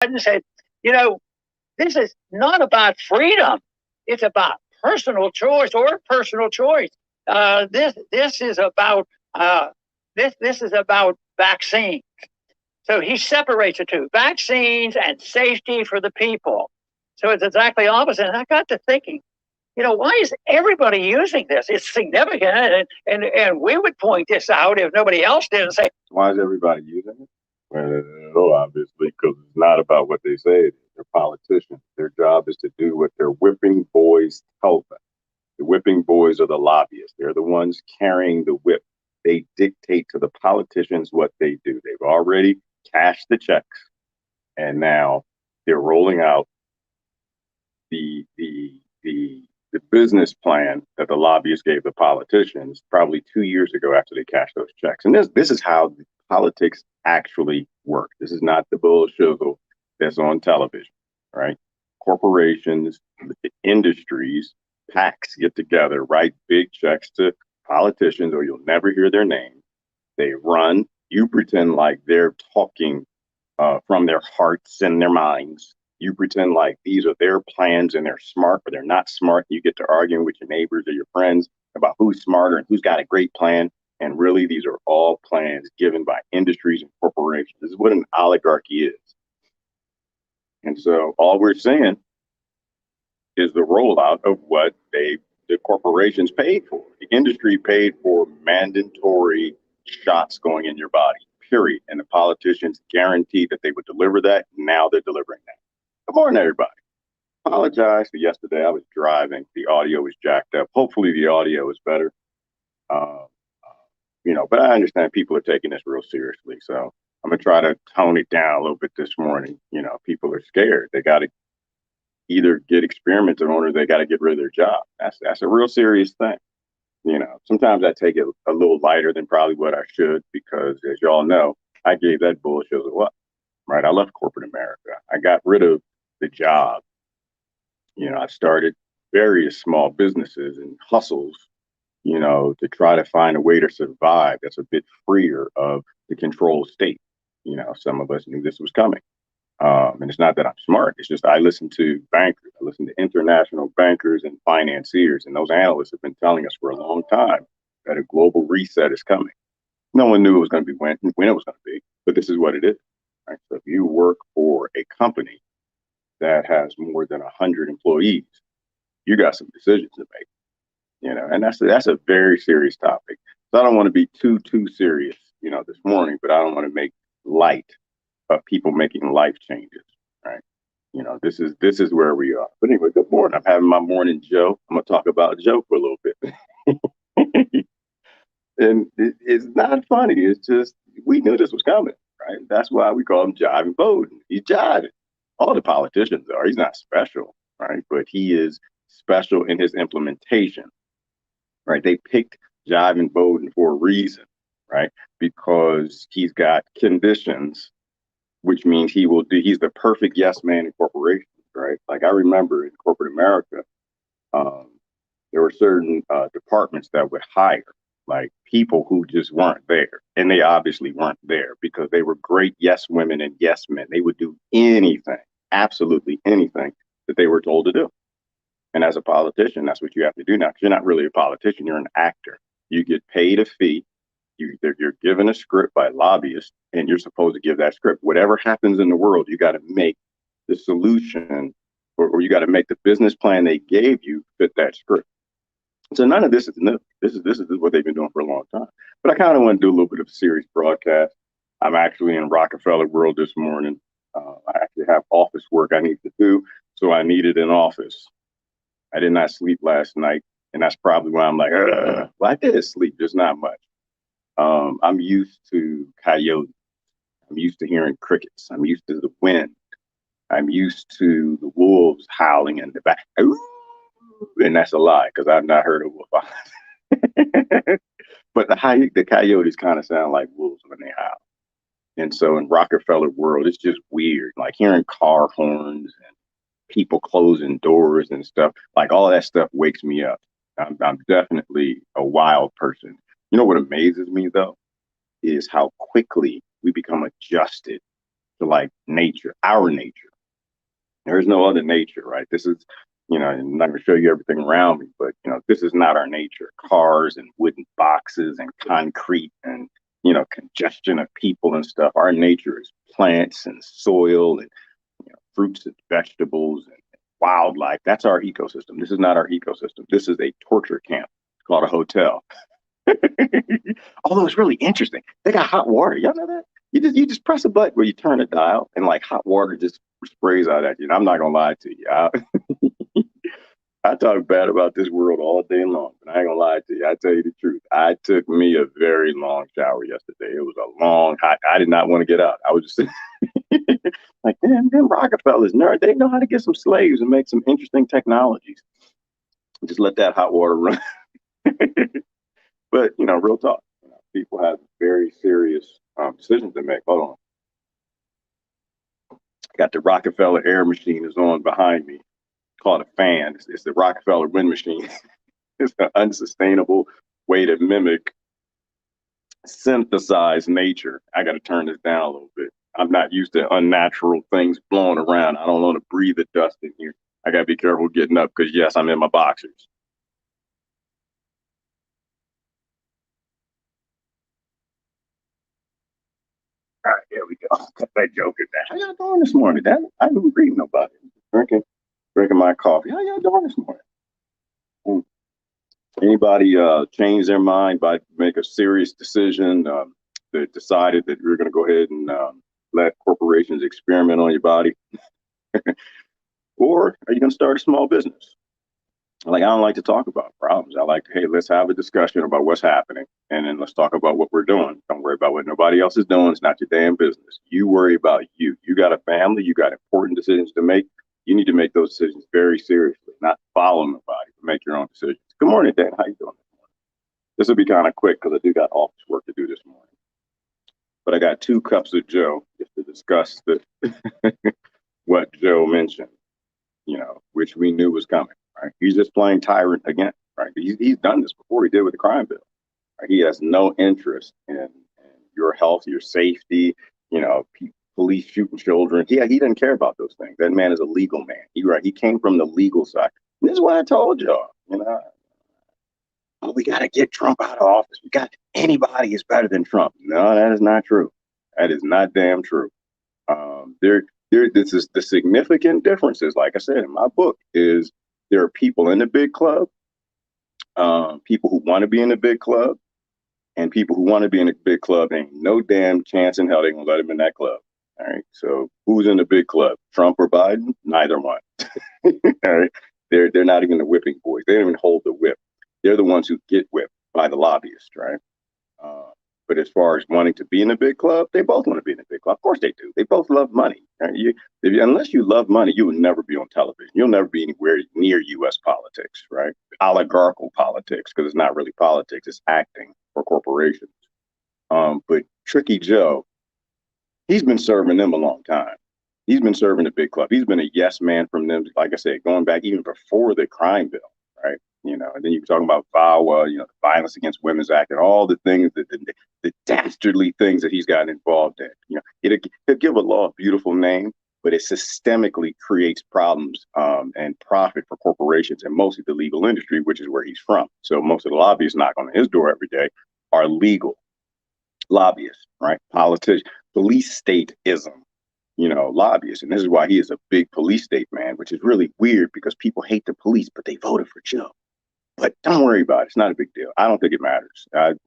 and said, you know, this is not about freedom. It's about personal choice or personal choice. This is about this is about vaccines. So he separates the two: vaccines and safety for the people. So it's exactly opposite. And I got to thinking, why is everybody using this? It's significant, and we would point this out if nobody else did and say, why is everybody using it? Well, obviously, because it's not about what they say it is. They're politicians. Their job is to do what their whipping boys tell them. The whipping boys are the lobbyists. They're the ones carrying the whip. They dictate to the politicians what they do. They've already cashed the checks, and now they're rolling out the business plan that the lobbyists gave the politicians probably 2 years ago after they cashed those checks. And this is how politics actually work. This is not the bullshit that's on television, right? Corporations, industries, PACs get together, write big checks to politicians, or you'll never hear their name. They run. You pretend like they're talking from their hearts and their minds. You pretend like these are their plans and they're smart, but they're not smart. You get to arguing with your neighbors or your friends about who's smarter and who's got a great plan. And really, these are all plans given by industries and corporations. This is what an oligarchy is. And so all we're saying is the rollout of what the corporations paid for. The industry paid for mandatory shots going in your body, period. And the politicians guaranteed that they would deliver that. Now they're delivering that. Good morning, everybody. Apologize for yesterday. I was driving. The audio was jacked up. Hopefully the audio is better. Uh, but I understand people are taking this real seriously. So I'm going to try to tone it down a little bit this morning. People are scared. They got to either get experimented on or they got to get rid of their job. That's a real serious thing. Sometimes I take it a little lighter than probably what I should because, as y'all know, I gave that bullshit a what, right? I left corporate America. I got rid of the job. I started various small businesses and hustles, to try to find a way to survive that's a bit freer of the control state. Some of us knew this was coming. And it's not that I'm smart. It's just I listen to bankers. I listen to international bankers and financiers. And those analysts have been telling us for a long time that a global reset is coming. No one knew it was going to be when it was going to be, but this is what it is. Right? So if you work for a company that has more than 100 employees, you got some decisions to make. And that's a very serious topic. So I don't want to be too serious, this morning, but I don't want to make light of people making life changes, right? This is where we are. But anyway, good morning. I'm having my morning Joe. I'm gonna talk about Joe for a little bit. And it's not funny. It's just we knew this was coming, right? That's why we call him Jiving Bowden. He's jiving. All the politicians are. He's not special, right? But he is special in his implementation, right? They picked Jiving Bowden for a reason, right? Because he's got conditions, which means he's the perfect yes man in corporations, right? Like I remember in corporate America, there were certain departments that would hire like people who just weren't there. And they obviously weren't there because they were great yes women and yes men. They would do anything, absolutely anything that they were told to do. And as a politician, that's what you have to do now, because you're not really a politician, you're an actor. You get paid a fee. You're given a script by lobbyists, and you're supposed to give that script. Whatever happens in the world, you got to make the solution, or you got to make the business plan they gave you fit that script. So none of this is new. This is what they've been doing for a long time. But I kind of want to do a little bit of a serious broadcast. I'm actually in Rockefeller World this morning. I actually have office work I need to do, so I needed an office. I did not sleep last night, and that's probably why I'm like, ugh. Well, I did sleep, just not much. I'm used to coyotes. I'm used to hearing crickets. I'm used to the wind. I'm used to the wolves howling in the back. Ooh, and that's a lie because I've not heard a wolf. But the coyotes kind of sound like wolves when they howl. And so in Rockefeller World, it's just weird, like hearing car horns and people closing doors and stuff. Like all that stuff wakes me up. I'm definitely a wild person. You know what amazes me though is how quickly we become adjusted to like nature, our nature. There is no other nature, right? This is, I'm not going to show you everything around me, but, this is not our nature. Cars and wooden boxes and concrete and, congestion of people and stuff. Our nature is plants and soil and, fruits and vegetables and wildlife. That's our ecosystem. This is not our ecosystem. This is a torture camp called a hotel. Although it's really interesting. They got hot water. Y'all know that? You just press a button where you turn a dial and like hot water just sprays out at you. And I'm not gonna lie to you. I talk bad about this world all day long, but I ain't gonna lie to you. I tell you the truth. I took me a very long shower yesterday. It was a long hot. I did not want to get out. I was just like, damn, them Rockefellers, nerd. They know how to get some slaves and make some interesting technologies. Just let that hot water run. But real talk. People have very serious decisions to make. Hold on. Got the Rockefeller air machine is on behind me, called a fan. It's the Rockefeller wind machine. It's an unsustainable way to mimic, synthesize nature. I got to turn this down a little bit. I'm not used to unnatural things blowing around. I don't want to breathe the dust in here. I got to be careful getting up because, yes, I'm in my boxers. All right, here we go. Cut that joke in there. How y'all doing this morning? Damn it, I didn't read nobody. Drinking my coffee. How y'all doing this morning? Hmm. Anybody change their mind by make a serious decision that decided that we're going to go ahead and let corporations experiment on your body? Or are you going to start a small business? Like, I don't like to talk about problems. I like, hey, let's have a discussion about what's happening, and then let's talk about what we're doing. Don't worry about what nobody else is doing. It's not your damn business. You worry about you. You got a family. You got important decisions to make. You need to make those decisions very seriously, not follow nobody, but make your own decisions. Good morning, Dan. How you doing this morning? This will be kind of quick because I do got office work to do this morning. But I got 2 cups of Joe just to discuss what Joe mentioned, which we knew was coming. Right? He's just playing tyrant again. Right? He's done this before. He did with the crime bill. Right? He has no interest in your health, your safety. Police shooting children. He doesn't care about those things. That man is a legal man. He came from the legal side. And this is what I told y'all. Oh, we got to get Trump out of office. We got anybody is better than Trump. No, that is not true. That is not damn true. This is the significant differences. Like I said in my book, is there are people in the big club, people who want to be in the big club, and people who want to be in a big club. Ain't no damn chance in hell they're gonna let them in that club. All right. So who's in the big club? Trump or Biden? Neither one. All right. They're not even the whipping boys. They don't even hold the whip. They're the ones who get whipped by the lobbyists, right? But as far as wanting to be in a big club, they both want to be in a big club. Of course they do. They both love money. Right? Unless you love money, you will never be on television. You'll never be anywhere near U.S. politics, right? Oligarchical politics, because it's not really politics. It's acting for corporations. But Tricky Joe, he's been serving them a long time. He's been serving the big club. He's been a yes man from them, like I said, going back even before the crime bill, right? And then you're talking about VAWA, the Violence Against Women's Act, and all the things the dastardly things that he's gotten involved in. It'll give a law a beautiful name, but it systemically creates problems and profit for corporations and mostly the legal industry, which is where he's from. So most of the lobbyists knock on his door every day are legal lobbyists, right? Politicians, police stateism, lobbyists. And this is why he is a big police state man, which is really weird because people hate the police, but they voted for Joe. But don't worry about it. It's not a big deal. I don't think it matters. It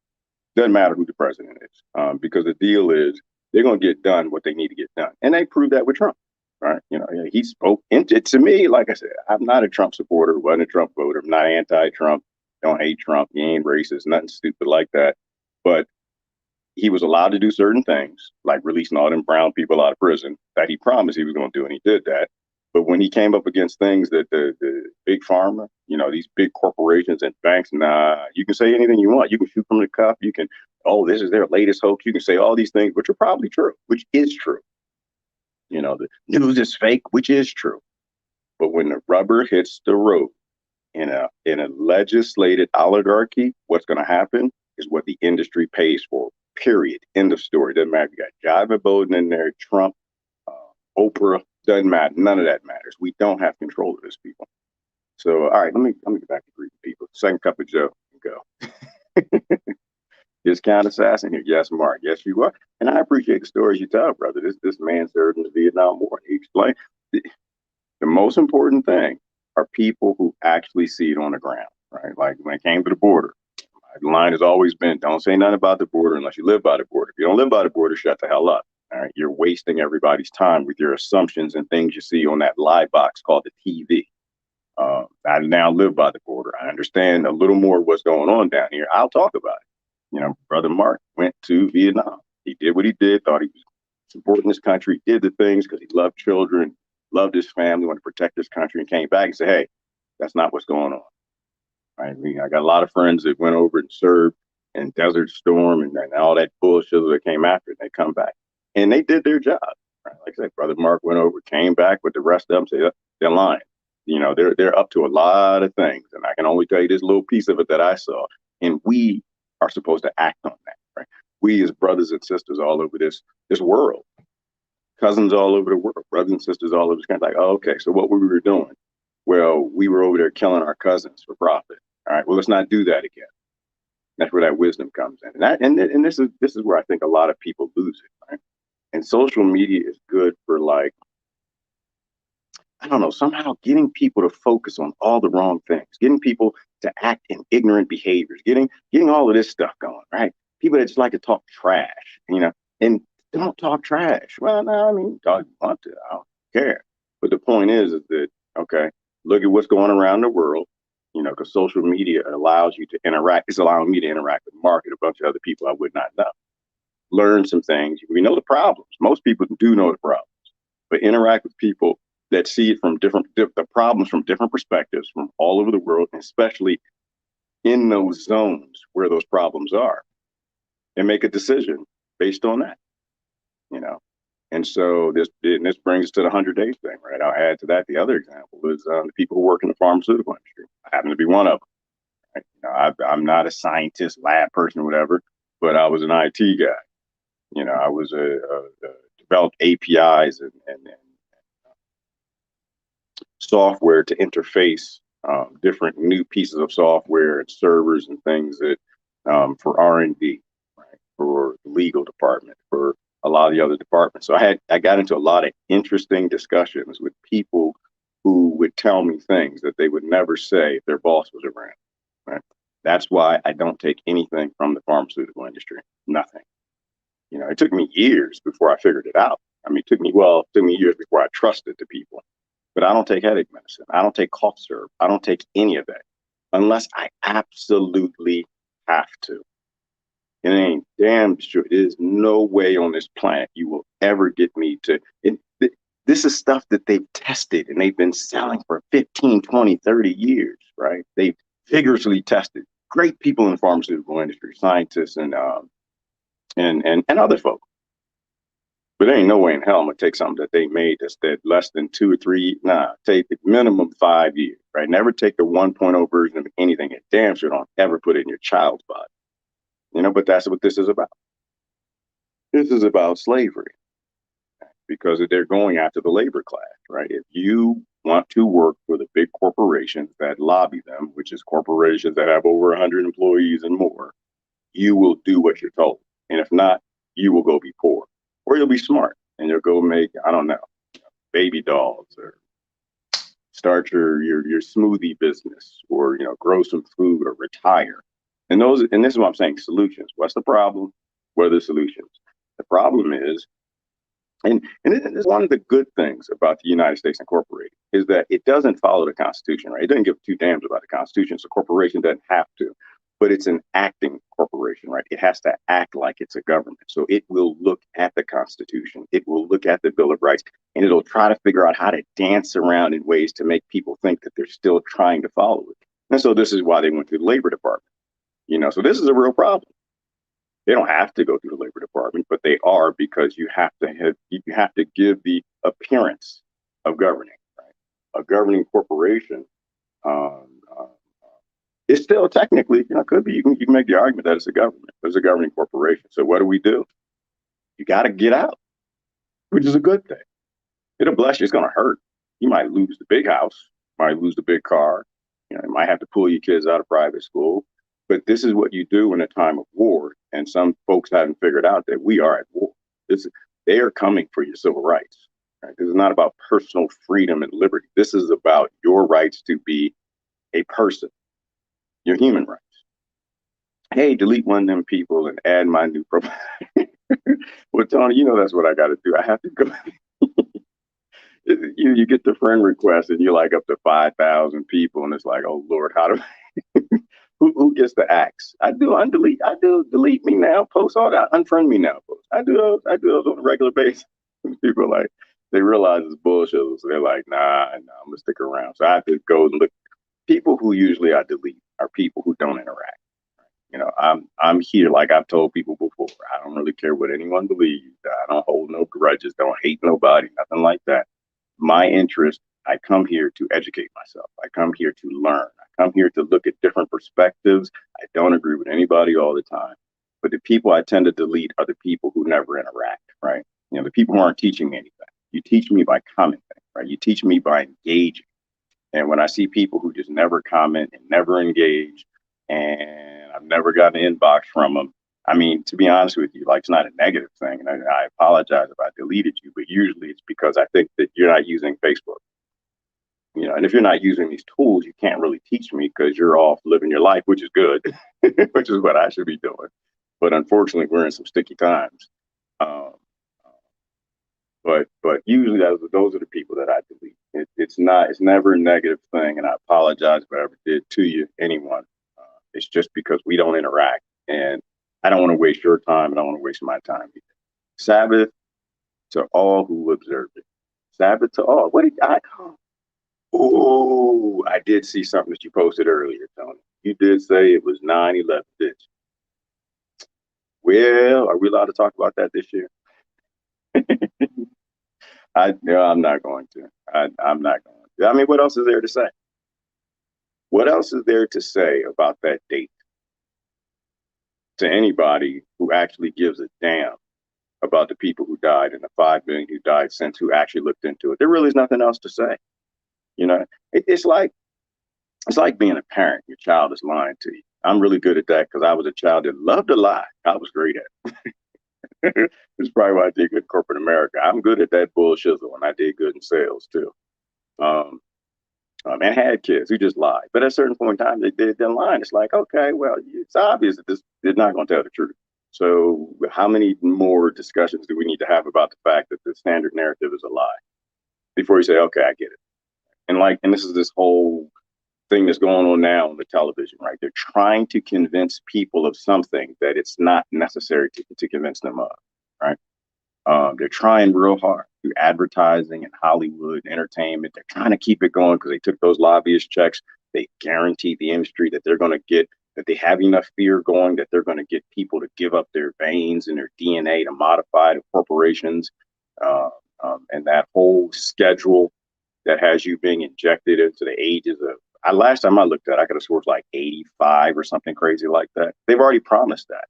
doesn't matter who the president is because the deal is they're going to get done what they need to get done. And they proved that with Trump, right? He spoke to me. Like I said, I'm not a Trump supporter, wasn't a Trump voter. I'm not anti-Trump. Don't hate Trump. He ain't racist, nothing stupid like that. But he was allowed to do certain things, like releasing all them brown people out of prison that he promised he was going to do, and he did that. But when he came up against things that the big pharma, these big corporations and banks, nah, you can say anything you want. You can shoot from the cuff. You can, oh, this is their latest hoax. You can say all these things, which are probably true, which is true. The news is fake, which is true. But when the rubber hits the road in a legislated oligarchy, what's going to happen is what the industry pays for. Period. End of story. Doesn't matter if you got Jive Bowden in there, Trump, Oprah, doesn't matter. None of that matters. We don't have control of this, people. So, all right, let me get back to greeting people. Second cup of Joe and go. Discount assassin here. Yes, Mark. Yes, you are. And I appreciate the stories you tell, brother. This man served in the Vietnam War. He explained the most important thing are people who actually see it on the ground, right? Like when it came to the border, the line has always been, don't say nothing about the border unless you live by the border. If you don't live by the border, shut the hell up. All right. You're wasting everybody's time with your assumptions and things you see on that live box called the TV. I now live by the border. I understand a little more of what's going on down here. I'll talk about it. You know, Brother Mark went to Vietnam. He did what he did, thought he was supporting his country, did the things because he loved children, loved his family, wanted to protect his country, and came back and said, hey, that's not what's going on. I mean, I got a lot of friends that went over and served in Desert Storm and all that bullshit that came after it. And they come back and they did their job. Right? Like I said, Brother Mark went over, came back with the rest of them, said they're lying. You know, they're up to a lot of things. And I can only tell you this little piece of it that I saw. And we are supposed to act on that, right? We as brothers and sisters all over this world, cousins all over the world, brothers and sisters all over this country. Like, oh, okay, so what we were doing? Well, we were over there killing our cousins for profit. All right, well, let's not do that again. That's where that wisdom comes in. And this is where I think a lot of people lose it, right? And social media is good for, like, I don't know, somehow getting people to focus on all the wrong things, getting people to act in ignorant behaviors, getting all of this stuff going, right? People that just like to talk trash, you know, and don't talk trash. Well, no, I mean, talk you want to, I don't care. But the point is that, okay, look at what's going around the world, you know, because social media allows you to interact. It's allowing me to interact with Mark and a bunch of other people I would not know. Learn some things. We know the problems. Most people do know the problems, but interact with people that see it from the problems from different perspectives from all over the world, and especially in those zones where those problems are, and make a decision based on that, you know. And so this brings us to the 100 days thing, right? I'll add to that. The other example is the people who work in the pharmaceutical industry. I happen to be one of them. Right? You know, I'm not a scientist, lab person, or whatever, but I was an IT guy. You know, I was developed APIs and software to interface different new pieces of software and servers and things that for R&D, right, for the legal department, for a lot of the other departments. So I got into a lot of interesting discussions with people who would tell me things that they would never say if their boss was around. Right. That's why I don't take anything from the pharmaceutical industry. Nothing. You know, it took me years before I figured it out. I mean, it took me years before I trusted the people. But I don't take headache medicine. I don't take cough syrup. I don't take any of that unless I absolutely have to. It ain't damn sure. There's no way on this planet you will ever get me to. This is stuff that they've tested and they've been selling for 15, 20, 30 years, right? They've vigorously tested. Great people in the pharmaceutical industry, scientists and other folks. But there ain't no way in hell I'm gonna take something that they made that's that less than 2 or 3. Nah, take it minimum 5 years, right? Never take the 1.0 version of anything. And damn sure don't ever put it in your child's body. You know, but that's what this is about. This is about slavery because they're going after the labor class, right? If you want to work for the big corporations that lobby them, which is corporations that have over 100 employees and more, you will do what you're told. And if not, you will go be poor. Or you'll be smart and you'll go make, I don't know, baby dolls or start your smoothie business or, you know, grow some food or retire. And this is what I'm saying, solutions. What's the problem? What are the solutions? The problem is, and this is one of the good things about the United States Incorporated is that it doesn't follow the Constitution, right? It doesn't give two damns about the Constitution. So a corporation doesn't have to, but it's an acting corporation, right? It has to act like it's a government. So it will look at the Constitution. It will look at the Bill of Rights, and it'll try to figure out how to dance around in ways to make people think that they're still trying to follow it. And so this is why they went to the Labor Department, you know, so this is a real problem. They don't have to go through the Labor Department, but they are because you have to give the appearance of governing, right? A governing corporation is still technically, you know, could be, you can make the argument that it's a government. It's a governing corporation. So what do? You got to get out, which is a good thing. It'll bless you. It's going to hurt. You might lose the big house, might lose the big car. You might have to pull your kids out of private school. But this is what you do in a time of war. And some folks haven't figured out that we are at war. This, they are coming for your civil rights. Right? This is not about personal freedom and liberty. This is about your rights to be a person, your human rights. Hey, delete one of them people and add my new profile. Well, Tony, that's what I got to do. I have to go. You get the friend request and you're like up to 5,000 people, and it's like, oh Lord, how do who gets the axe? I do undelete. I do delete me now. Post all that. Unfriend me now. Post. I do those. I do those on a regular basis. People are like, they realize it's bullshit, so they're like, nah, I'm gonna stick around. So I have to go and look. People who usually I delete are people who don't interact. I'm here, like I've told people before. I don't really care what anyone believes. I don't hold no grudges. Don't hate nobody. Nothing like that. My interest, I come here to educate myself. I come here to learn. I come here to look at different perspectives. I don't agree with anybody all the time. But the people I tend to delete are the people who never interact, right? The people who aren't teaching me anything. You teach me by commenting, right? You teach me by engaging. And when I see people who just never comment and never engage, and I've never gotten an inbox from them, I mean, to be honest with you, like, it's not a negative thing. And I apologize if I deleted you, but usually it's because I think that you're not using Facebook. And if you're not using these tools, you can't really teach me because you're off living your life, which is good, which is what I should be doing. But unfortunately, we're in some sticky times. Um, but usually those are the people that I delete. It's never a negative thing, and I apologize if I ever did to you, anyone. It's just because we don't interact, and I don't want to waste your time, and I don't want to waste my time either. Sabbath to all who observe it. Sabbath to all. What did I? Oh, I did see something that you posted earlier, Tony. You did say it was 9/11, did you? Well, are we allowed to talk about that this year? No, I'm not going to. I'm not going to. I mean, what else is there to say? What else is there to say about that date to anybody who actually gives a damn about the people who died and the 5 million who died since, who actually looked into it? There really is nothing else to say. It's like being a parent. Your child is lying to you. I'm really good at that because I was a child that loved to lie. I was great at it. It's probably why I did good in corporate America. I'm good at that bullshit, and I did good in sales too. Um, and had kids who just lied. But at a certain point in time, they're lying. It's like, okay, well, it's obvious that this is not going to tell the truth. So how many more discussions do we need to have about the fact that the standard narrative is a lie before you say, okay, I get it? And this is this whole thing that's going on now on the television, right? They're trying to convince people of something that it's not necessary to convince them of, right? They're trying real hard through advertising and Hollywood and entertainment. They're trying to keep it going because they took those lobbyist checks. They guarantee the industry that they're going to get, that they have enough fear going, that they're going to get people to give up their veins and their DNA to modify the corporations. And that whole schedule that has you being injected into the ages of, last time I looked at it, I could have swore it's like 85 or something crazy like that. They've already promised that.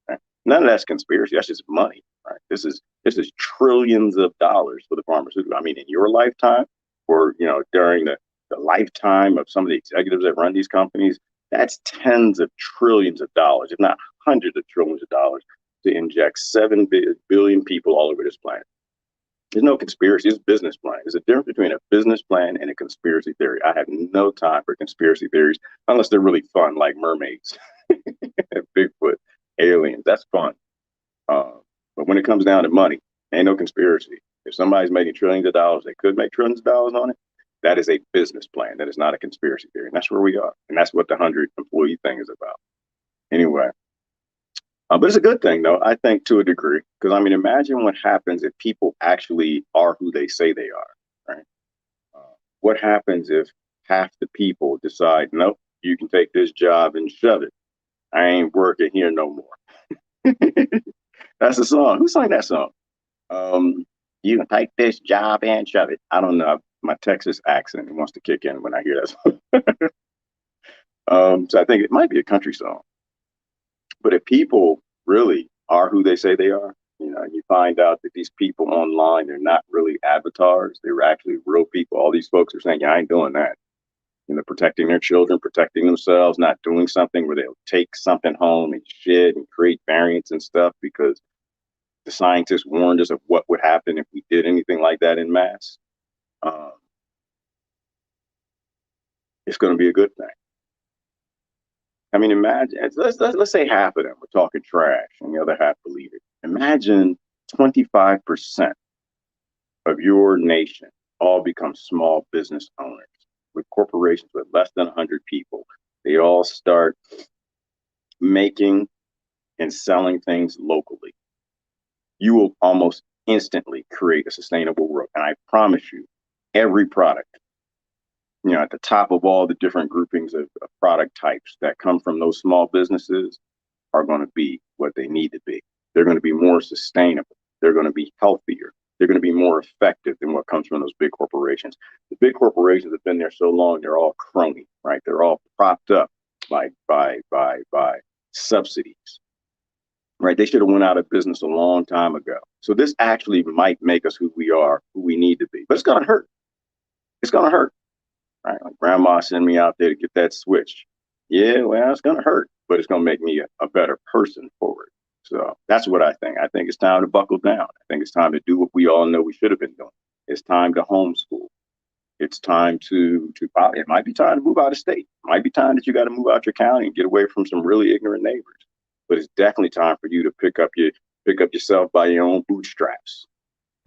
Right? None of that's conspiracy. That's just money. Right? This is trillions of dollars for the pharmaceutical. I mean, in your lifetime, or during the lifetime of some of the executives that run these companies, that's tens of trillions of dollars, if not hundreds of trillions of dollars, to inject 7 billion people all over this planet. There's no conspiracy. It's a business plan. There's a difference between a business plan and a conspiracy theory. I have no time for conspiracy theories unless they're really fun, like mermaids, Bigfoot, aliens. That's fun. But when it comes down to money, ain't no conspiracy. If somebody's making trillions of dollars, they could make trillions of dollars on it. That is a business plan. That is not a conspiracy theory. And that's where we are. And that's what the 100-employee thing is about. Anyway. But it's a good thing, though, I think, to a degree, because I mean, imagine what happens if people actually are who they say they are, right? What happens if half the people decide, nope, you can take this job and shove it. I ain't working here no more. That's a song. Who sang that song? You can take this job and shove it. I don't know. My Texas accent wants to kick in when I hear that song. So I think it might be a country song. But if people really are who they say they are, You find out that these people online, they're not really avatars. They're actually real people. All these folks are saying, yeah, I ain't doing that. Protecting their children, protecting themselves, not doing something where they'll take something home and shit and create variants and stuff because the scientists warned us of what would happen if we did anything like that in mass. Um, it's going to be a good thing. I mean, imagine, let's say half of them were talking trash and the other half believe it. Imagine 25% of your nation all become small business owners with corporations with less than 100 people. They all start making and selling things locally. You will almost instantly create a sustainable world. And I promise you, every product, at the top of all the different groupings of product types that come from those small businesses are going to be what they need to be. They're going to be more sustainable. They're going to be healthier. They're going to be more effective than what comes from those big corporations. The big corporations have been there so long, they're all crony, right? They're all propped up by subsidies, right? They should have went out of business a long time ago. So this actually might make us who we are, who we need to be. But it's going to hurt. It's going to hurt, right? Like grandma sent me out there to get that switch. Yeah, well, it's going to hurt, but it's going to make me a better person forward. So that's what I think. I think it's time to buckle down. I think it's time to do what we all know we should have been doing. It's time to homeschool. It's time it might be time to move out of state. It might be time that you got to move out your county and get away from some really ignorant neighbors. But it's definitely time for you to pick up yourself by your own bootstraps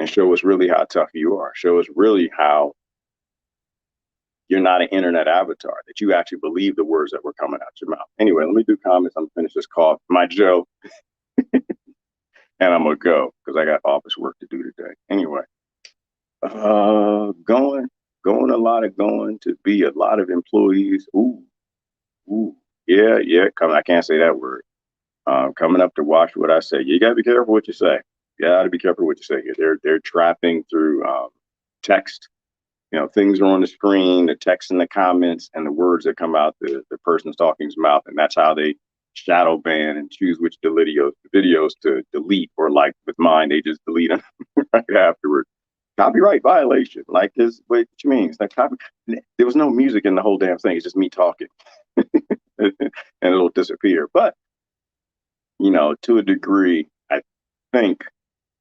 and show us really how tough you are. Show us really how you're not an internet avatar, that you actually believe the words that were coming out your mouth. Anyway, let me do comments. I'm gonna finish this call. My Joe. And I'm gonna go because I got office work to do today. Anyway, going to be a lot of employees. Ooh, yeah. I can't say that word. Coming up to watch what I say. You gotta be careful what you say. You gotta be careful what you say here. They're trapping through text. Things are on the screen, the text in the comments, and the words that come out the person's talking's mouth, and that's how they shadow ban and choose which videos to delete, or like with mine, they just delete them right afterwards. Copyright violation. Like this, what you mean? It's like there was no music in the whole damn thing. It's just me talking, and it'll disappear. But to a degree, I think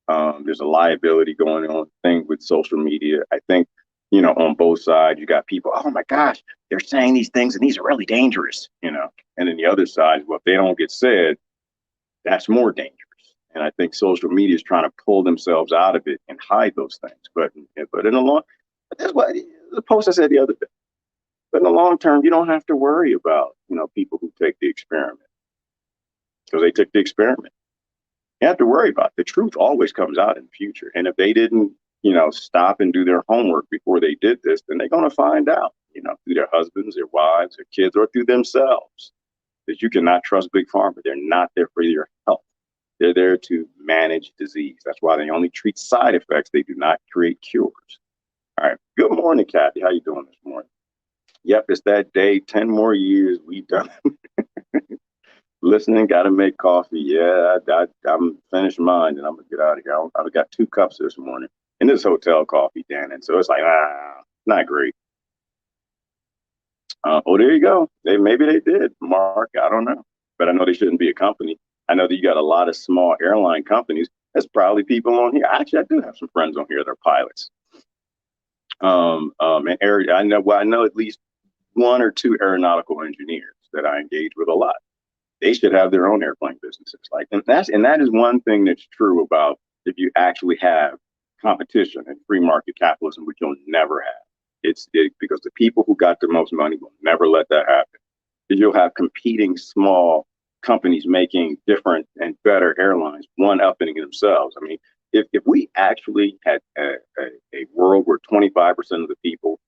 there's a liability going on thing with social media. I think on both sides, you got people, oh my gosh, they're saying these things and these are really dangerous, and then the other side, well, if they don't get said, that's more dangerous. And I think social media is trying to pull themselves out of it and hide those things. But in the long, that's what the post I said the other day. But in the long term, you don't have to worry about, people who take the experiment because they took the experiment. You have to worry about it. The truth always comes out in the future. And if they didn't, stop and do their homework before they did this, then they're going to find out, through their husbands, their wives, their kids, or through themselves, that you cannot trust Big Pharma. They're not there for your health. They're there to manage disease. That's why they only treat side effects. They do not create cures. All right. Good morning, Kathy. How you doing this morning? Yep, it's that day. 10 more years. We done. Listening, got to make coffee. Yeah, I'm finished mine, and I'm gonna get out of here. I've got 2 cups this morning, and this hotel coffee, Dan, and so it's like not great. There you go. Maybe they did, Mark. I don't know, but I know they shouldn't be a company. I know that you got a lot of small airline companies. There's probably people on here. Actually, I do have some friends on here that are pilots. And I know at least 1 or 2 aeronautical engineers that I engage with a lot. They should have their own airplane businesses. And that is one thing that's true about if you actually have competition and free market capitalism, which you'll never have. It's because the people who got the most money will never let that happen. You'll have competing small companies making different and better airlines, one upping themselves. I mean, if we actually had a world where 25% of the people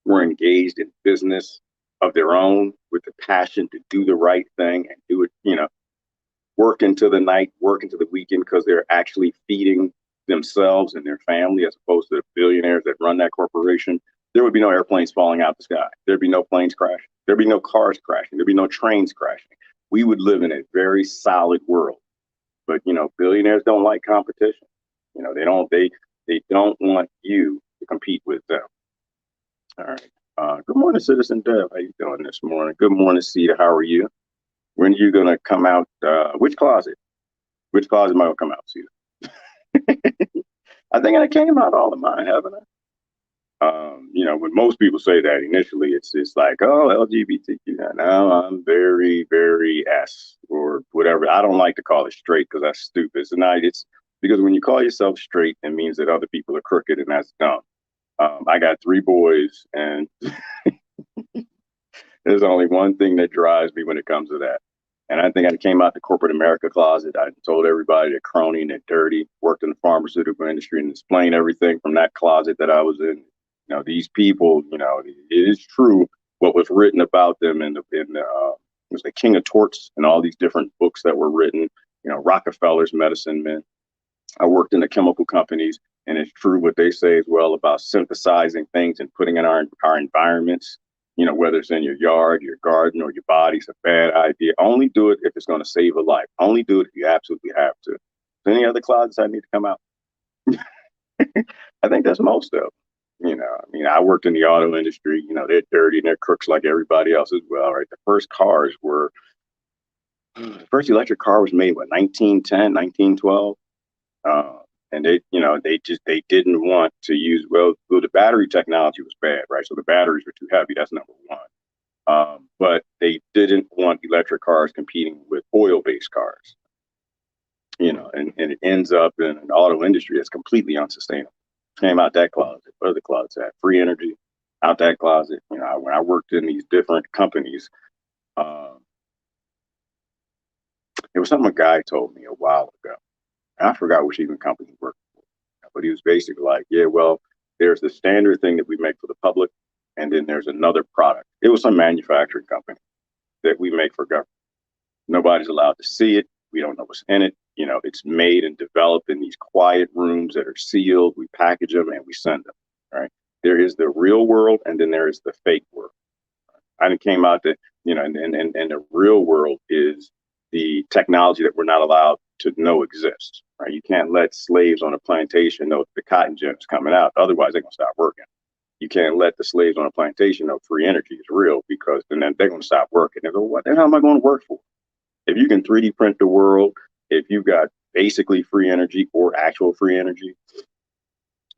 were engaged in business of their own with the passion to do the right thing and do it, work into the night, work into the weekend because they're actually feeding themselves and their family as opposed to the billionaires that run that corporation, there would be no airplanes falling out the sky. There'd be no planes crashing. There'd be no cars crashing. There'd be no trains crashing. We would live in a very solid world But billionaires don't like competition. They don't want you to compete with them. All right. Good morning, Citizen Dev. How you doing this morning? Good morning, Cedar. How are you? When are you gonna come out? Which closet? Which closet am I gonna come out, Cedar? I think I came out all of mine, haven't I? When most people say that initially, it's like, oh, LGBTQ. Now I'm very, very S or whatever. I don't like to call it straight because that's stupid. It's because when you call yourself straight, it means that other people are crooked, and that's dumb. I got three boys, and there's only one thing that drives me when it comes to that. And I think I came out the corporate America closet. I told everybody they're crony and they're dirty, worked in the pharmaceutical industry and explained everything from that closet that I was in. These people, it is true what was written about them it was the King of Torts and all these different books that were written, Rockefeller's medicine men. I worked in the chemical companies, and it's true what they say as well about synthesizing things and putting in our environments. Whether it's in your yard, your garden, or your body, it's a bad idea. Only do it if it's going to save a life. Only do it if you absolutely have to. Any other closets I need to come out? I think that's most of them. I worked in the auto industry. They're dirty and they're crooks like everybody else as well, right? The first electric car was made, what, 1910, 1912? And they didn't want to use, well, the battery technology was bad, right? So the batteries were too heavy. That's number one. But they didn't want electric cars competing with oil-based cars, and it ends up in an auto industry that's completely unsustainable. Came out that closet. What other closets at? Free energy, out that closet. When I worked in these different companies, um, it was something a guy told me a while ago. And I forgot which even company he worked for, but he was basically like, yeah, well, there's the standard thing that we make for the public, and then there's another product. It was some manufacturing company that we make for government. Nobody's allowed to see it. We don't know what's in it. It's made and developed in these quiet rooms that are sealed. We package them and we send them. Right. There is the real world, and then there is the fake world. I came out that, and the real world is the technology that we're not allowed to know exists. Right. You can't let slaves on a plantation know the cotton gin is coming out. Otherwise, they're going to stop working. You can't let the slaves on a plantation know free energy is real, because then they're going to stop working. They go, what the hell am I going to work for? If you can 3D print the world, if you got basically free energy or actual free energy,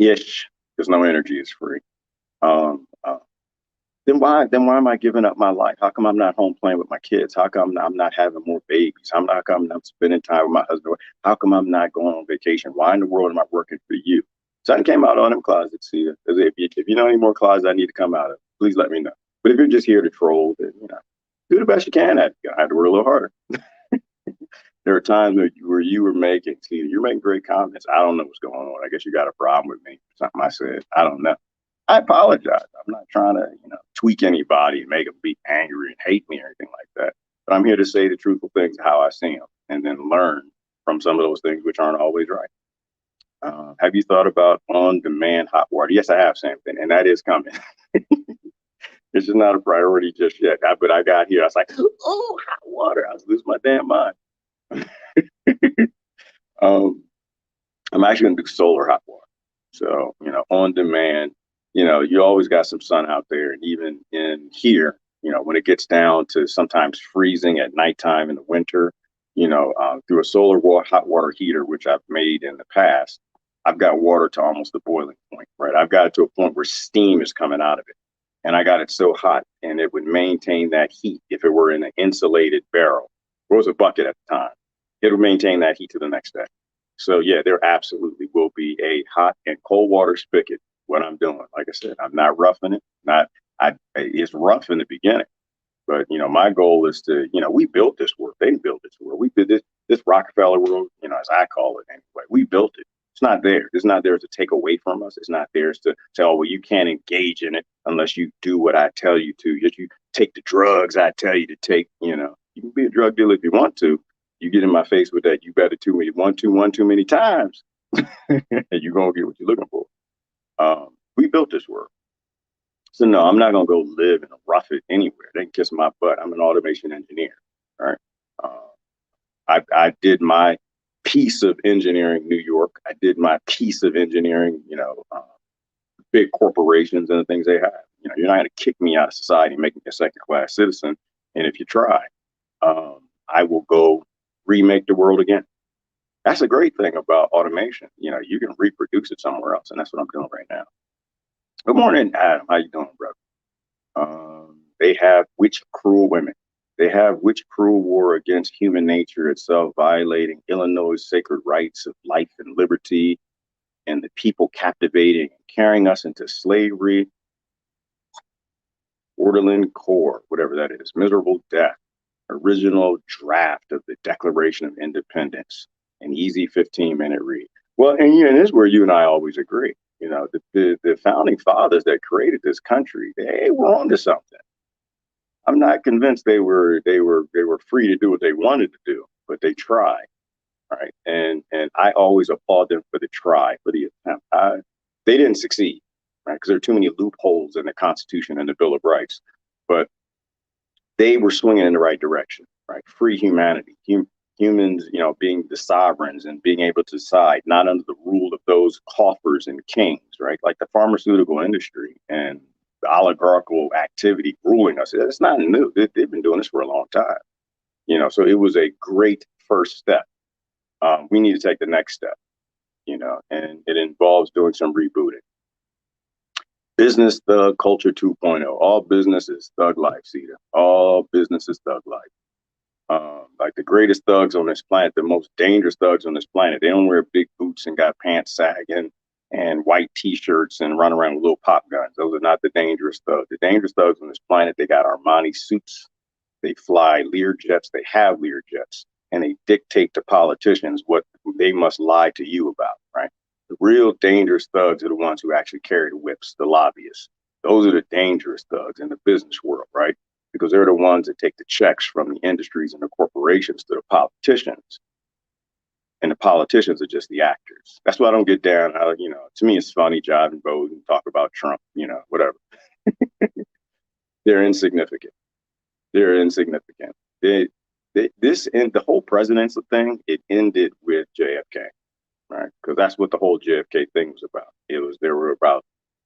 ish, because no energy is free. Um, uh, then why am I giving up my life? How come I'm not home playing with my kids? How come I'm not having more babies? How come I'm spending time with my husband? How come I'm not going on vacation? Why in the world am I working for you? So I came out on them closets here. If you know any more closets I need to come out of, please let me know. But if you're just here to troll, then do the best you can at it. I have to work a little harder. There are times where you were making, see, you're making great comments. I don't know what's going on. I guess you got a problem with me. Something I said. I don't know. I apologize. I'm not trying to, tweak anybody and make them be angry and hate me or anything like that. But I'm here to say the truthful things how I see them, and then learn from some of those things which aren't always right. Have you thought about on-demand hot water? Yes, I have, Samson, and that is coming. It's just not a priority just yet. But I got here. I was like, oh, hot water. I was losing my damn mind. um, I'm actually going to do solar hot water. So, on demand, you always got some sun out there. And even in here, when it gets down to sometimes freezing at nighttime in the winter, through a hot water heater, which I've made in the past, I've got water to almost the boiling point, right? I've got it to a point where steam is coming out of it. And I got it so hot, and it would maintain that heat if it were in an insulated barrel. It was a bucket at the time. It would maintain that heat to the next day. So yeah, there absolutely will be a hot and cold water spigot. What I'm doing, like I said, I'm not roughing it. It's rough in the beginning, but my goal is to, we built this world. They built this world. We did this Rockefeller world, as I call it anyway. We built it. It's not there. It's not there to take away from us. It's not there to tell, well, you can't engage in it unless you do what I tell you to. If you take the drugs I tell you to take, you can be a drug dealer if you want to. You get in my face with that, you better one too many times, and you're gonna get what you're looking for. We built this world. So no, I'm not gonna go live and rough it anywhere. They can kiss my butt. I'm an automation engineer. All right. I did my piece of engineering New York. I did my piece of engineering, big corporations and the things they have. You're not going to kick me out of society and make me a second class citizen. And if you try, I will go remake the world again. That's a great thing about automation. You can reproduce it somewhere else, and that's what I'm doing right now. Good morning, Adam. How you doing, brother? They have which cruel women? They have which cruel war against human nature itself, violating Illinois' sacred rights of life and liberty, and the people captivating and carrying us into slavery. Orderland Core, whatever that is, miserable death, original draft of the Declaration of Independence, an easy 15-minute read. Well, and this is where you and I always agree. The founding fathers that created this country, they were onto something. I'm not convinced they were free to do what they wanted to do, but they tried, right? And I always applaud them for the try, for the attempt. They didn't succeed, right? Because there are too many loopholes in the Constitution and the Bill of Rights, but they were swinging in the right direction, right? Free humanity, humans, being the sovereigns and being able to decide, not under the rule of those coffers and kings, right? Like the pharmaceutical industry and the oligarchical activity ruling us. It's not new. They've been doing this for a long time, so it was a great first step. We need to take the next step, and it involves doing some rebooting. Business thug culture 2.0. All business is thug life, Cedar. All business is thug life. Like the greatest thugs on this planet, the most dangerous thugs on this planet. They don't wear big boots and got pants sagging and white T-shirts and run around with little pop guns. Those are not the dangerous thugs. The dangerous thugs on this planet, they got Armani suits. They fly Lear jets. They have Lear jets. And they dictate to politicians what they must lie to you about, right? The real dangerous thugs are the ones who actually carry the whips, the lobbyists. Those are the dangerous thugs in the business world, right? Because they're the ones that take the checks from the industries and the corporations to the politicians. And the politicians are just the actors. That's why I don't get down. To me, it's funny, jive and vote and talk about Trump, whatever. They're insignificant. They're insignificant. This and the whole presidential thing, it ended with JFK, right? Because that's what the whole JFK thing was about.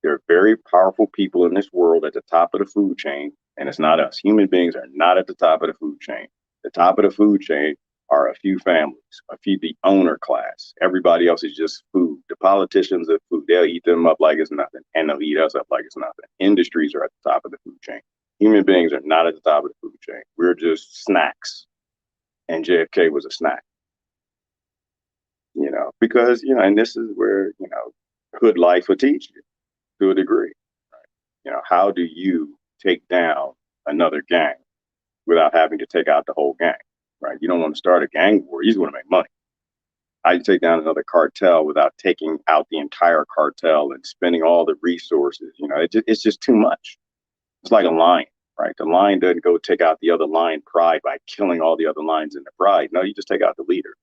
There are very powerful people in this world at the top of the food chain, and it's not us. Human beings are not at the top of the food chain. The top of the food chain are a few families, the owner class. Everybody else is just food. The politicians are food. They'll eat them up like it's nothing, and they'll eat us up like it's nothing. Industries are at the top of the food chain. Human beings are not at the top of the food chain. We're just snacks. And JFK was a snack, because, and this is where, hood life will teach you to a degree. Right? How do you take down another gang without having to take out the whole gang, right? You don't want to start a gang war. You just want to make money. How do you take down another cartel without taking out the entire cartel and spending all the resources? It's just too much. It's like a lion. Right. The lion doesn't go take out the other lion pride by killing all the other lions in the pride. No, you just take out the leader.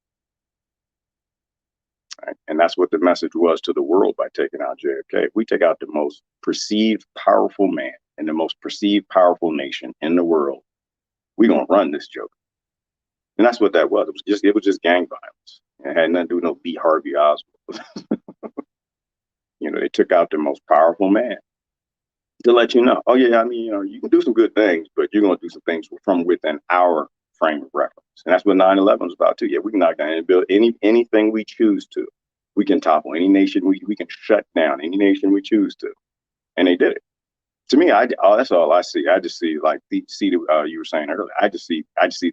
Right? And that's what the message was to the world by taking out JFK. If we take out the most perceived powerful man in the most perceived powerful nation in the world, we don't run this joke. And that's what that was. It was just gang violence. It had nothing to do with no B. Harvey Oswald. They took out the most powerful man. To let you know, oh yeah, you can do some good things, but you're going to do some things from within our frame of reference, and that's what 9/11 was about too. Yeah, we can knock down and build anything we choose to. We can topple any nation. We can shut down any nation we choose to, and they did it. To me, that's all I see. I just see like you were saying earlier. I just see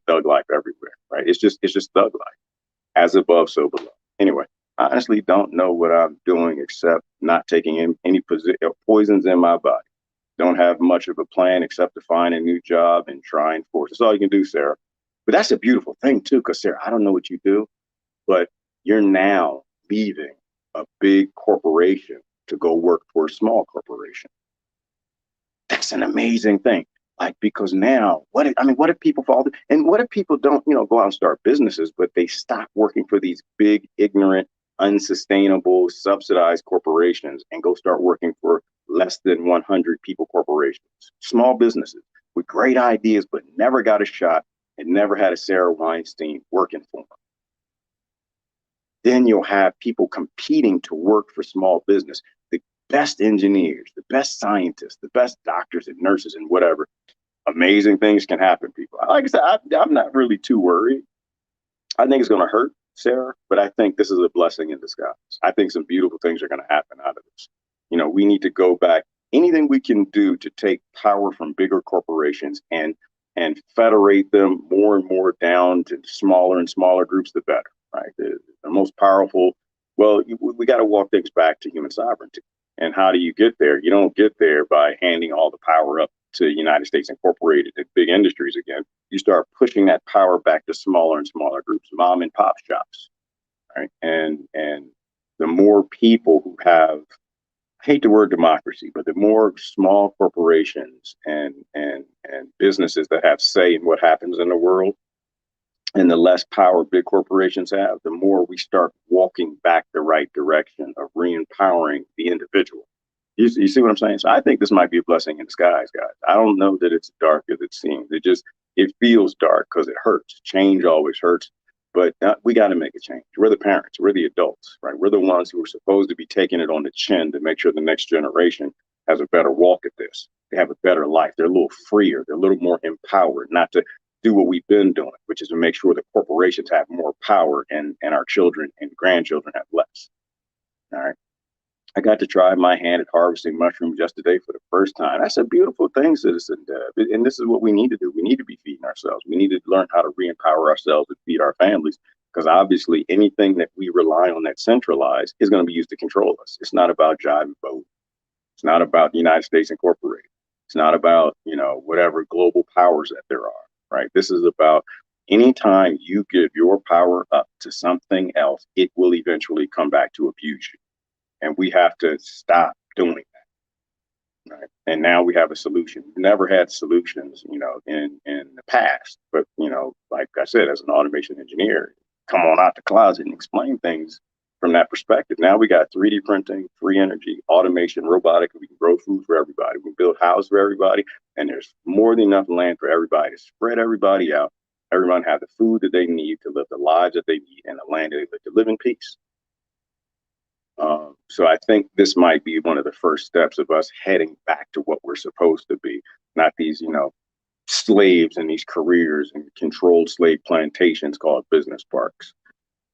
thug life everywhere. Right? It's just thug life, as above, so below. Anyway. I honestly don't know what I'm doing except not taking any poisons in my body. Don't have much of a plan except to find a new job and try and force. That's all you can do, Sarah. But that's a beautiful thing too, because Sarah, I don't know what you do, but you're now leaving a big corporation to go work for a small corporation. That's an amazing thing. Like, because now, what if people fall? And what if people don't, go out and start businesses, but they stop working for these big, ignorant, unsustainable, subsidized corporations and go start working for less than 100 people corporations, small businesses with great ideas, but never got a shot and never had a Sarah Weinstein working for them. Then you'll have people competing to work for small business. The best engineers, the best scientists, the best doctors and nurses and whatever. Amazing things can happen, people. Like I said, I'm not really too worried. I think it's going to hurt, Sarah, but I think this is a blessing in disguise. I think some beautiful things are going to happen out of this. We need to go back. Anything we can do to take power from bigger corporations and federate them more and more down to smaller and smaller groups, the better, right? The most powerful. Well, we got to walk things back to human sovereignty. And how do you get there? You don't get there by handing all the power up to the United States Incorporated and big industries again. You start pushing that power back to smaller and smaller groups, mom and pop shops, right? And the more people who have, I hate the word democracy, but the more small corporations and businesses that have say in what happens in the world, and the less power big corporations have, the more we start walking back the right direction of re-empowering the individual. You see what I'm saying? So I think this might be a blessing in disguise, guys. I don't know that it's dark as it seems. It feels dark because it hurts. Change always hurts, but we got to make a change. We're the parents. We're the adults, right? We're the ones who are supposed to be taking it on the chin to make sure the next generation has a better walk at this. They have a better life. They're a little freer. They're a little more empowered, not to do what we've been doing, which is to make sure the corporations have more power and our children and grandchildren have less. All right. I got to try my hand at harvesting mushrooms yesterday for the first time. That's a beautiful thing, citizen Deb. And this is what we need to do. We need to be feeding ourselves. We need to learn how to re-empower ourselves and feed our families, because obviously anything that we rely on that's centralized is going to be used to control us. It's not about jive and vote. It's not about the United States Incorporated. It's not about, whatever global powers that there are, right? This is about anytime you give your power up to something else, it will eventually come back to abuse you. And we have to stop doing that. Right? And now we have a solution. We've never had solutions, in the past. But, like I said, as an automation engineer, come on out the closet and explain things from that perspective. Now we got 3D printing, free energy, automation, robotic. We can grow food for everybody. We can build houses for everybody. And there's more than enough land for everybody to spread everybody out. Everyone have the food that they need to live the lives that they need and the land that they live to live in peace. So I think this might be one of the first steps of us heading back to what we're supposed to be, not these, slaves in these careers and controlled slave plantations called business parks.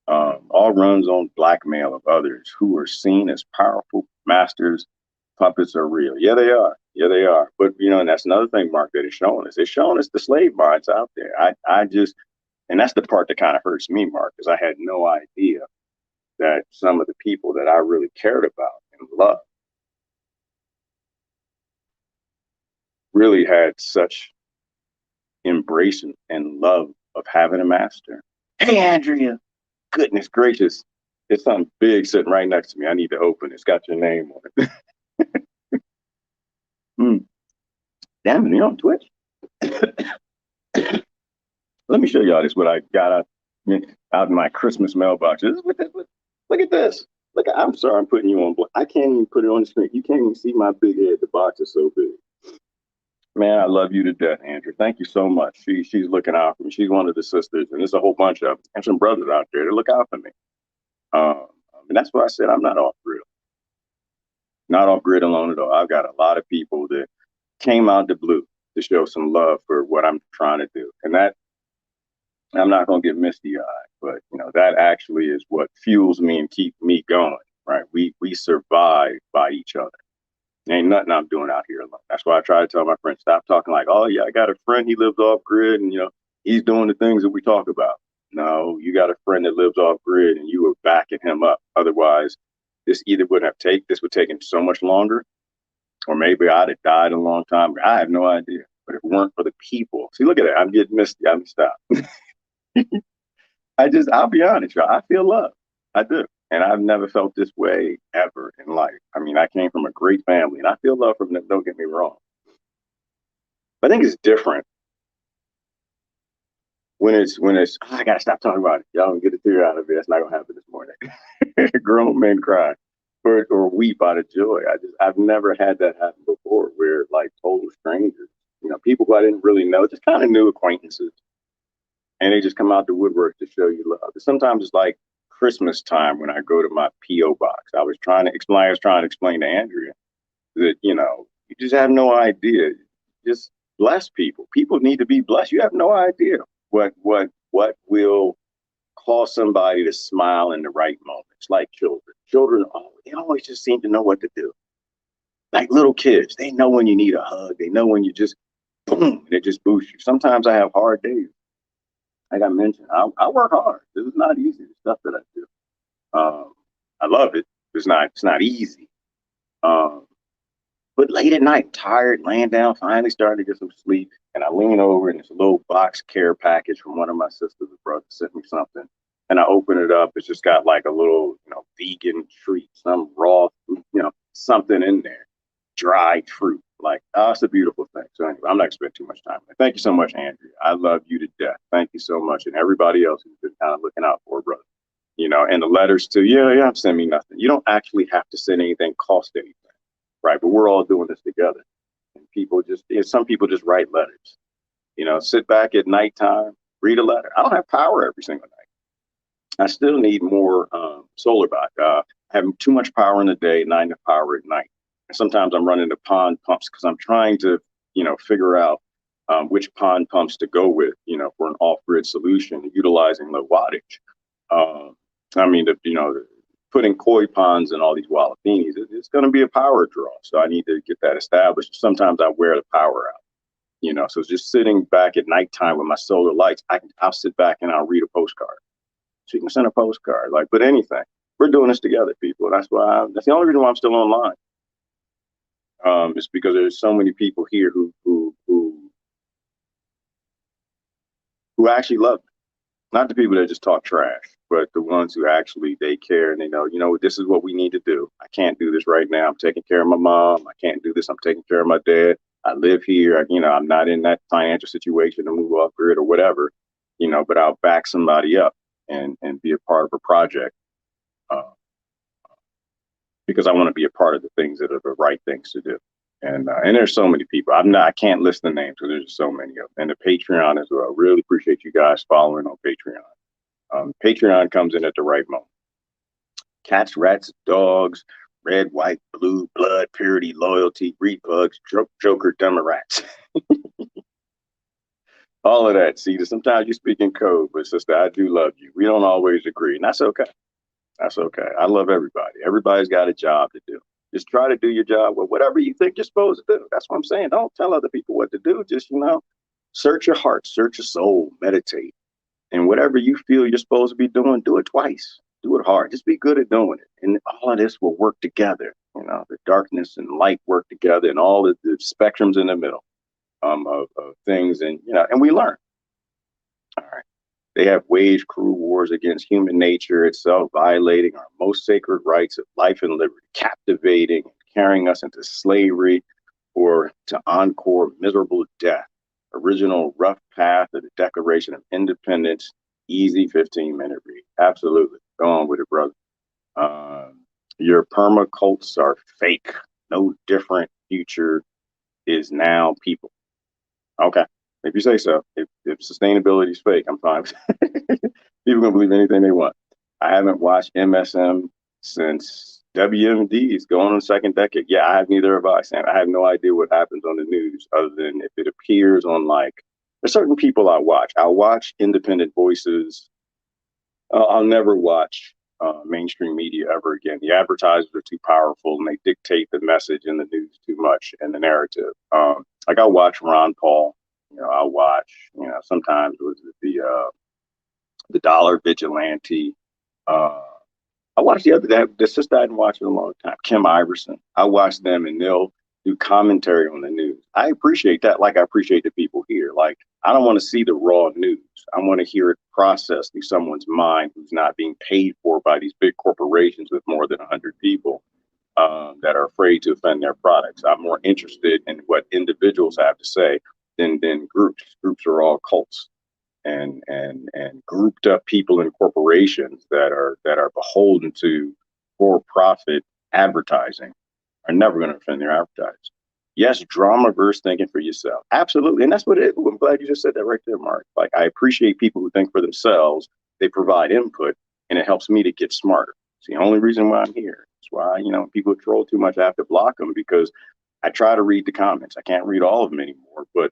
All runs on blackmail of others who are seen as powerful masters. Puppets are real. Yeah, they are. Yeah, they are. But, and that's another thing, Mark, that it's showing us. It's showing us the slave minds out there. And that's the part that kind of hurts me, Mark, because I had no idea that some of the people that I really cared about and loved really had such embrace and love of having a master. Hey, Andrea, goodness gracious. There's something big sitting right next to me. I need to open it. It's got your name on it. Damn it, you're on Twitch? Let me show y'all this, what I got out in my Christmas mailbox. Look at this. I'm sorry I'm putting you on. I can't even put it on the screen. You can't even see my big head. The box is so big. Man, I love you to death, Andrew. Thank you so much. She's looking out for me. She's one of the sisters, and there's a whole bunch of them, and some brothers out there that look out for me. And that's why I said I'm not off grid. Not off grid alone at all. I've got a lot of people that came out the blue to show some love for what I'm trying to do. And that, I'm not going to get misty eyed, but that actually is what fuels me and keeps me going, right? We survive by each other. Ain't nothing I'm doing out here alone. That's why I try to tell my friends, stop talking like, oh yeah, I got a friend, he lives off grid and he's doing the things that we talk about. No, you got a friend that lives off grid and you were backing him up. Otherwise, this would take him so much longer, or maybe I'd have died a long time ago. I have no idea. But if it weren't for the people, see, look at that. I'm getting misty. I'm stop. I'll be honest, y'all. I feel love. I do. And I've never felt this way ever in life. I mean, I came from a great family and I feel love from them. Don't get me wrong. But I think it's different when I gotta stop talking about it. Y'all don't get a tear out of it. That's not gonna happen this morning. Grown men cry or weep out of joy. I've never had that happen before where like total strangers, people who I didn't really know, just kind of new acquaintances. And they just come out the woodwork to show you love. Sometimes it's like Christmas time when I go to my PO box. I was trying to explain to Andrea that, you just have no idea. Just bless people. People need to be blessed. You have no idea what will cause somebody to smile in the right moments, like children. Children, they always just seem to know what to do. Like little kids, they know when you need a hug. They know when you just boom, and it just boosts you. Sometimes I have hard days. Like I mentioned, I work hard. This is not easy. The stuff that I do. I love it. It's not easy. Um, but late at night, tired, laying down, finally starting to get some sleep, and I lean over and it's a little box care package from one of my sisters or brothers sent me something. And I open it up. It's just got like a little, vegan treat, some raw, something in there, dried fruit. Like, oh, it's a beautiful thing. So anyway, I'm not gonna spend too much time. Thank you so much, Andrea. I love you to death. Thank you so much, and everybody else who's been kind of looking out for a brother. And the letters too. Yeah, send me nothing. You don't actually have to send anything, cost anything, right? But we're all doing this together. And some people just write letters. Sit back at nighttime, read a letter. I don't have power every single night. I still need more solar back. Having too much power in the day, not enough power at night. And sometimes I'm running to pond pumps because I'm trying to, figure out which pond pumps to go with, for an off-grid solution utilizing low wattage. Putting koi ponds and all these walapinis, it's going to be a power draw. So I need to get that established. Sometimes I wear the power out, so just sitting back at nighttime with my solar lights, I'll sit back and I'll read a postcard. So you can send a postcard, but anything. We're doing this together, people. That's the only reason why I'm still online. It's because there's so many people here who actually love me. Not the people that just talk trash, but the ones who actually they care and they know, this is what we need to do. I can't do this right now. I'm taking care of my mom. I can't do this. I'm taking care of my dad. I live here. I'm not in that financial situation to move off grid or whatever, but I'll back somebody up and be a part of a project because I want to be a part of the things that are the right things to do. And there's so many people. I can't list the names because there's just so many of them. And the Patreon as well. Really appreciate you guys following on Patreon. Patreon comes in at the right moment. Cats, rats, dogs, red, white, blue, blood, purity, loyalty, breed bugs, joker, dumber rats. All of that. See, sometimes you speak in code, but sister, I do love you. We don't always agree, and that's okay. That's okay. I love everybody. Everybody's got a job to do. Just try to do your job with whatever you think you're supposed to do. That's what I'm saying. Don't tell other people what to do. Just, search your heart, search your soul, meditate. And whatever you feel you're supposed to be doing, do it twice. Do it hard. Just be good at doing it. And all of this will work together. The darkness and light work together and all the spectrums in the middle of things. And, and we learn. All right. They have waged cruel wars against human nature itself, violating our most sacred rights of life and liberty, captivating, carrying us into slavery or to encore miserable death. Original rough path of the Declaration of Independence, easy 15-minute read. Absolutely. Go on with it, brother. Your permacults are fake. No different. Future is now people. Okay. If you say so, if sustainability is fake, I'm fine. People can believe anything they want. I haven't watched MSM since WMD is going on the second decade. Yeah, I have neither have I, Sam. I have no idea what happens on the news other than if it appears on there's certain people I watch. I'll watch independent voices. I'll never watch mainstream media ever again. The advertisers are too powerful and they dictate the message in the news too much and the narrative. I'll watch Ron Paul. I'll watch, sometimes it was the Dollar Vigilante. I watched the sister I hadn't watched in a long time, Kim Iverson. I watch them and they'll do commentary on the news. I appreciate that. I appreciate the people here. I don't want to see the raw news. I want to hear it processed through someone's mind who's not being paid for by these big corporations with more than 100 people that are afraid to offend their products. I'm more interested in what individuals have to say than groups. Groups are all cults and grouped up people in corporations that are beholden to for-profit advertising are never going to offend their advertisers. Yes, drama versus thinking for yourself. Absolutely. And that's what it is. I'm glad you just said that right there, Mark. I appreciate people who think for themselves. They provide input. and it helps me to get smarter. It's the only reason why I'm here. It's why, people troll too much, I have to block them because I try to read the comments. I can't read all of them anymore, but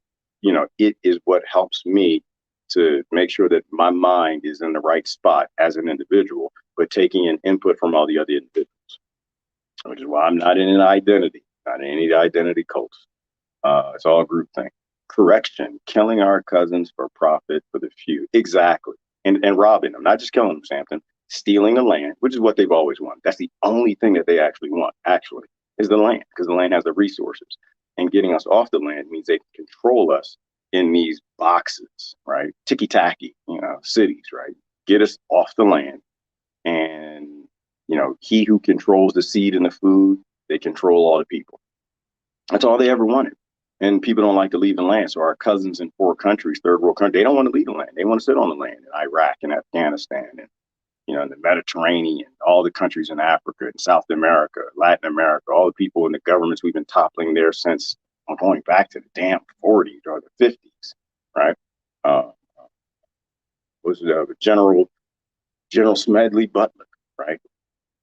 it is what helps me to make sure that my mind is in the right spot as an individual, but taking in input from all the other individuals, which is why I'm not in an identity, not in any identity cults. It's all group thing. Correction, killing our cousins for profit for the few. Exactly. And robbing them, not just killing them, Sampson, stealing the land, which is what they've always wanted. That's the only thing that they actually want, actually, is the land, because the land has the resources. And getting us off the land means they can control us in these boxes, right? Ticky-tacky, cities, right? Get us off the land. And, he who controls the seed and the food, they control all the people. That's all they ever wanted. And people don't like to leave the land. So our cousins in 4 countries, third world countries, they don't want to leave the land. They want to sit on the land in Iraq and Afghanistan and, the Mediterranean, all the countries in Africa and South America, Latin America, all the people in the governments we've been toppling there since going back to the damn 40s or the 50s, right? Was General Smedley Butler, right?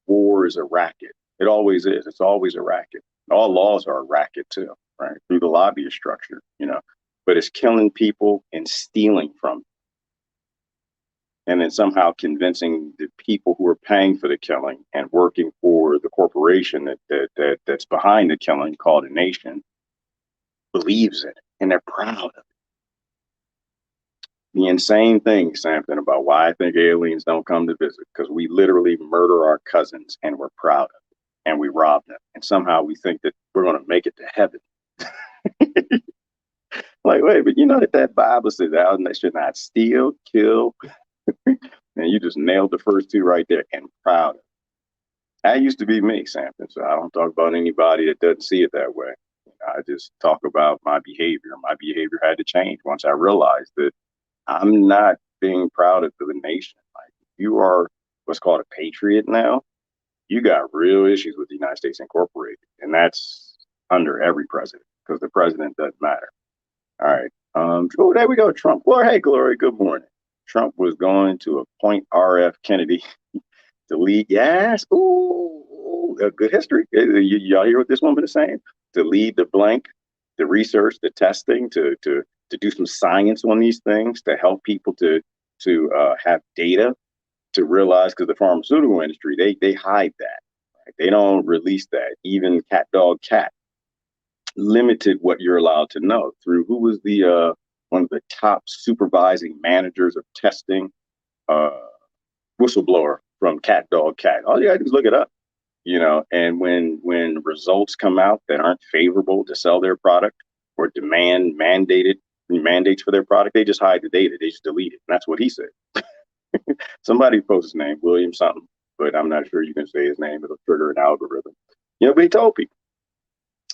War is a racket. It always is. It's always a racket. All laws are a racket too, right? Through the lobbyist structure, but it's killing people and stealing from them. And then somehow convincing the people who are paying for the killing and working for the corporation that's behind the killing, called a nation, believes it and they're proud of it. The insane thing, Sampson, about why I think aliens don't come to visit, because we literally murder our cousins and we're proud of it and we rob them. And somehow we think that we're going to make it to heaven. Like, wait, but that Bible says thou should not steal, kill, and you just nailed the first 2 right there, and proud of it. That used to be me, Sampson, so I don't talk about anybody that doesn't see it that way. I just talk about my behavior. My behavior had to change once I realized that I'm not being proud of the nation. Like, you are what's called a patriot now, you got real issues with the United States Incorporated, and that's under every president, because the president doesn't matter. All right. Oh, there we go. Trump. Well, hey, Glory, good morning. Trump was going to appoint R.F. Kennedy to lead. Yes. Ooh, good history. Y'all hear what this woman is saying? To lead the blank, the research, the testing, to do some science on these things, to help people to have data, to realize, because the pharmaceutical industry, they hide that. Right? They don't release that. Even cat, dog, cat limited what you're allowed to know through who was the one of the top supervising managers of testing, whistleblower from cat, dog, cat. All you gotta do is look it up, and when results come out that aren't favorable to sell their product or demand mandates for their product, they just hide the data. They just delete it. And that's what he said. Somebody posted his name, William something, but I'm not sure you can say his name. It'll trigger an algorithm. But he told people.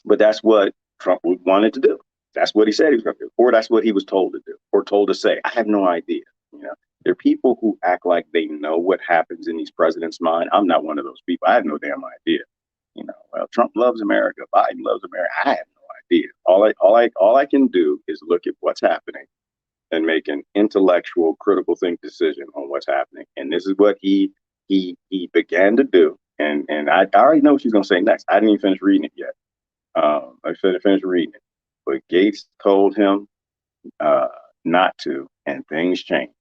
But that's what Trump wanted to do. That's what he said he was going to do, or that's what he was told to do, or told to say. I have no idea. There are people who act like they know what happens in these presidents' mind. I'm not one of those people. I have no damn idea. Well, Trump loves America. Biden loves America. I have no idea. All I can do is look at what's happening and make an intellectual, critical think decision on what's happening. And this is what he began to do. And I already know what she's going to say next. I didn't even finish reading it yet. I finished reading it, but Gates told him not to, and things changed.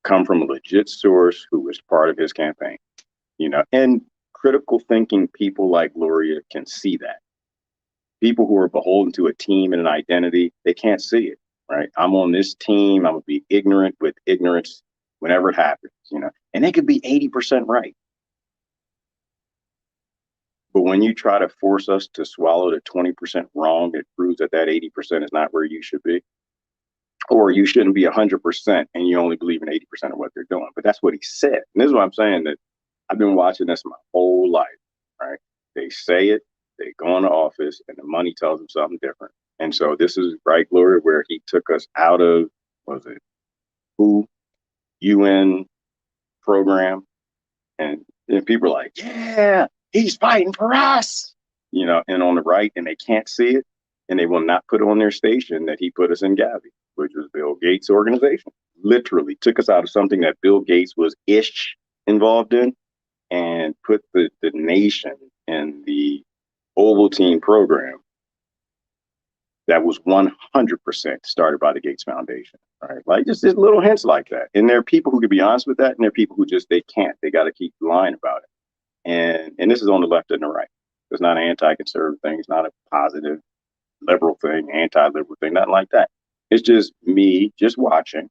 Come from a legit source who was part of his campaign, and critical thinking people like Gloria can see that. People who are beholden to a team and an identity, they can't see it, right? I'm on this team. I'm gonna be ignorant with ignorance whenever it happens, and they could be 80% right. But when you try to force us to swallow the 20% wrong, it proves that 80% is not where you should be. Or you shouldn't be 100% and you only believe in 80% of what they're doing. But that's what he said. And this is what I'm saying, that I've been watching this my whole life, right? They say it, they go into office, and the money tells them something different. And so this is, right, Gloria, where he took us out of, UN program. And people are like, yeah, he's fighting for us, and on the right, and they can't see it, and they will not put on their station that he put us in Gavi, which was Bill Gates' organization. Literally took us out of something that Bill Gates was involved in and put the nation in the Ovaltine program that was 100% started by the Gates Foundation, right? Like just little hints like that. And there are people who can be honest with that, and there are people who just they can't. They got to keep lying about it. And this is on the left and the right. It's not an anti-conservative thing. It's not a positive liberal thing, anti-liberal thing, nothing like that. It's just me just watching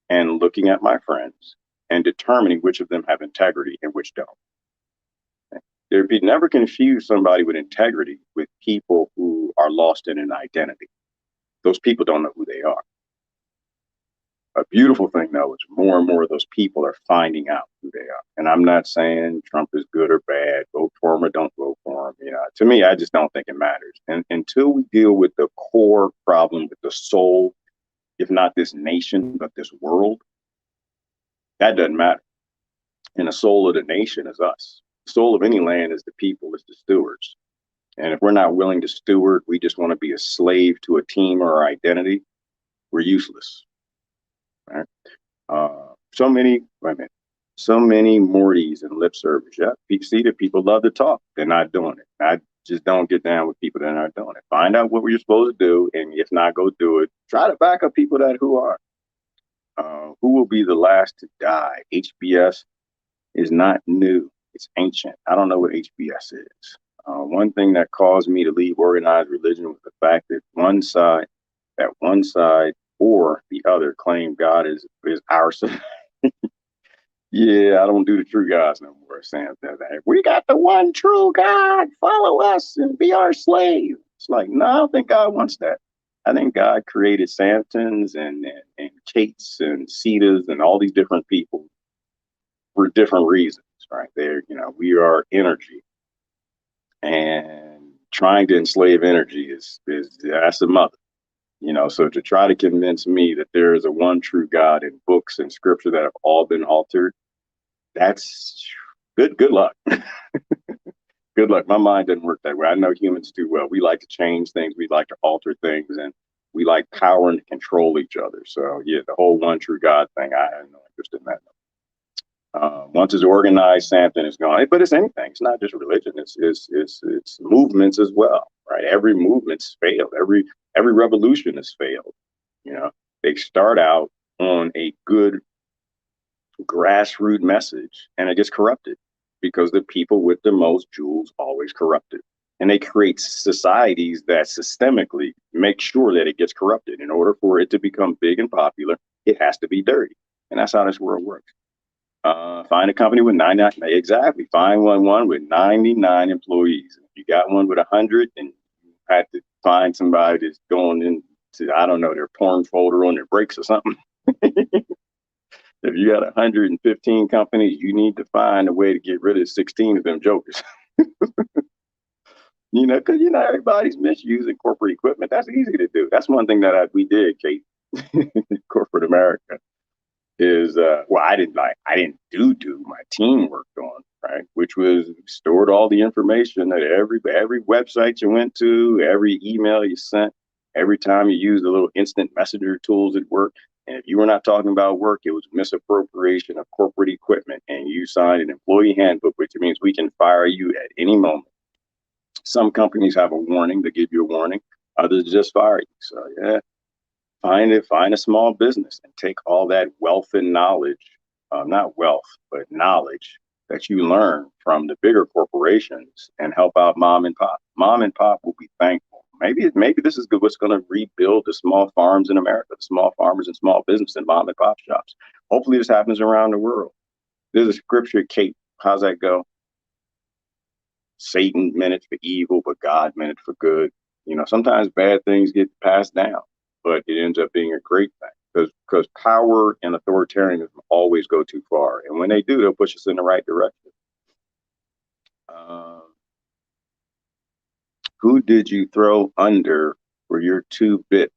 and looking at my friends and determining which of them have integrity and which don't. There'd be never confuse somebody with integrity with people who are lost in an identity. Those people don't know who they are. A beautiful thing, though, is more and more of those people are finding out who they are. And I'm not saying Trump is good or bad, vote for him or don't vote for him. You know, to me, I just don't think it matters. And until we deal with the core problem, with the soul, if not this nation, but this world, that doesn't matter. And the soul of the nation is us. The soul of any land is the people, is the stewards. And if we're not willing to steward, we just want to be a slave to a team or our identity, we're useless. Right? So many women, so many Mortys and lip service. Yeah, you see that people love to talk. They're not doing it. I just don't get down with people that are not doing it. Find out what you're supposed to do, and if not, go do it. Try to back up people that who are. Who will be the last to die? HBS is not new. It's ancient. I don't know what HBS is. One thing that caused me to leave organized religion was the fact that one side or the other claim God is our side. Yeah, I don't do the true gods no more. Sam says that. We got the one true God. Follow us and be our slave. It's like, no, I don't think God wants that. I think God created Samsons and Kates and Cetas and all these different people for different reasons, right? There, we are energy, and trying to enslave energy is that's a mother. So to try to convince me that there is a one true God in books and scripture that have all been altered, that's good luck. Good luck. My mind doesn't work that way. I know humans do well. We like to change things, we like to alter things, and we like power and to control each other. So yeah, the whole one true God thing, I have no interest in that. Once it's organized, something is gone. But it's anything. It's not just religion. It's movements as well, right? Every movement's failed. Every revolution has failed. They start out on a good grassroots message, and it gets corrupted because the people with the most jewels always corrupted. And they create societies that systemically make sure that it gets corrupted. In order for it to become big and popular, it has to be dirty. And that's how this world works. Find a company with 99, exactly. Find one with 99 employees. If you got one with 100, and you had to find somebody that's going into, I don't know, their porn folder on their breaks or something. If you got 115 companies, you need to find a way to get rid of 16 of them jokers. Because everybody's misusing corporate equipment. That's easy to do. That's one thing that we did, Kate, corporate America. Is I didn't do my team worked on, right, which was stored all the information that every website you went to, every email you sent, every time you used the little instant messenger tools at work. And if you were not talking about work, it was misappropriation of corporate equipment, and you signed an employee handbook, which means we can fire you at any moment. Some companies have a warning, they give you a warning, others just fire you. So yeah, find a small business and take all that wealth and knowledge, not wealth, but knowledge that you learn from the bigger corporations and help out mom and pop. Mom and pop will be thankful. Maybe this is what's going to rebuild the small farms in America, the small farmers and small business and mom and pop shops. Hopefully this happens around the world. There's a scripture, Kate. How's that go? Satan meant it for evil, but God meant it for good. Sometimes bad things get passed down, but it ends up being a great thing because power and authoritarianism always go too far. And when they do, they'll push us in the right direction. Who did you throw under for your 2-bit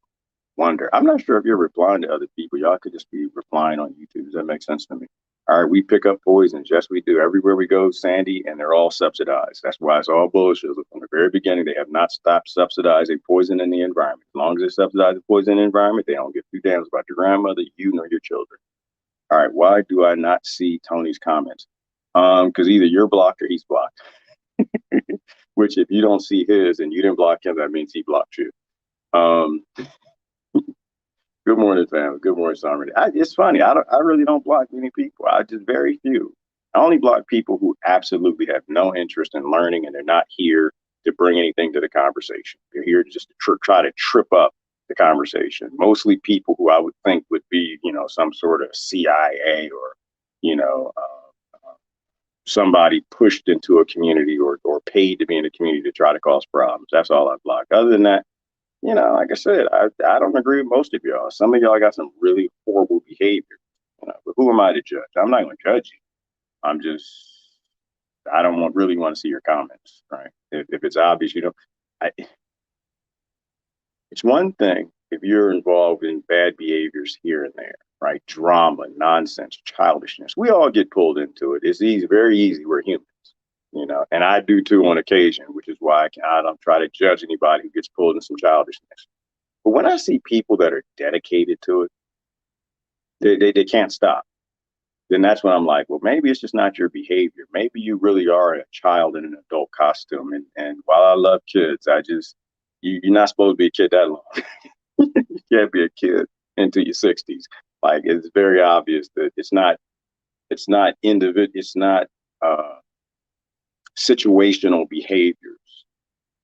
wonder? I'm not sure if you're replying to other people. Y'all could just be replying on YouTube. Does that make sense to me? All right, we pick up poisons. Yes, we do. Everywhere we go, Sandy, and they're all subsidized. That's why it's all bullshit. From the very beginning, they have not stopped subsidizing poison in the environment. As long as they subsidize the poison in the environment, they don't give two damns about your grandmother, you, nor your children. All right, why do I not see Tony's comments? Because either you're blocked or he's blocked. Which, if you don't see his and you didn't block him, that means he blocked you. Um, Good morning, family. Good morning, Summer. It's funny. I really don't block many people. I just very few. I only block people who absolutely have no interest in learning, and they're not here to bring anything to the conversation. They're here to just try to trip up the conversation. Mostly people who I would think would be, some sort of CIA or, you know, somebody pushed into a community or paid to be in a community to try to cause problems. That's all I block. Other than that, like I said, I don't agree with most of y'all. Some of y'all got some really horrible behavior. But who am I to judge? I'm not going to judge you. I'm just, I don't really want to see your comments, right? If it's obvious, I, it's one thing if you're involved in bad behaviors here and there, right? Drama, nonsense, childishness. We all get pulled into it. It's easy, very easy. We're humans, and I do too on occasion, which is why I don't try to judge anybody who gets pulled in some childishness. But when I see people that are dedicated to it, they can't stop. Then that's when I'm like, well, maybe it's just not your behavior. Maybe you really are a child in an adult costume. And while I love kids, you're not supposed to be a kid that long. You can't be a kid into your 60s. Like, it's very obvious that it's not uh, situational behaviors,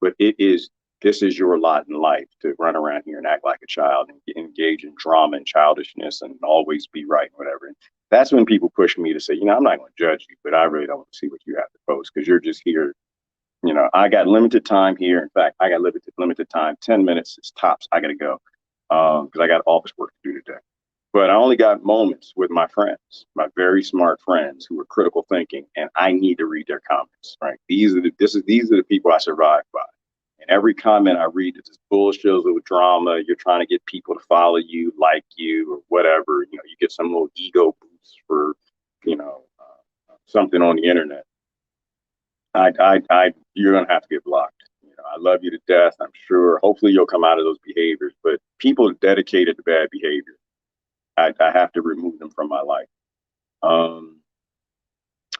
but this is your lot in life to run around here and act like a child and engage in drama and childishness and always be right and whatever. And that's when people push me to say, I'm not going to judge you, but I really don't want to see what you have to post because you're just here. I got limited time here. In fact, I got limited time, 10 minutes is tops. I got to go because I got office work to do today. But I only got moments with my friends, my very smart friends who are critical thinking, and I need to read their comments. Right? These are the people I survive by. And every comment I read is this bullshit with drama. You're trying to get people to follow you, like you, or whatever. You get some little ego boost for, something on the internet. You're gonna have to get blocked. I love you to death. I'm sure. Hopefully, you'll come out of those behaviors. But people dedicated to bad behavior, I have to remove them from my life.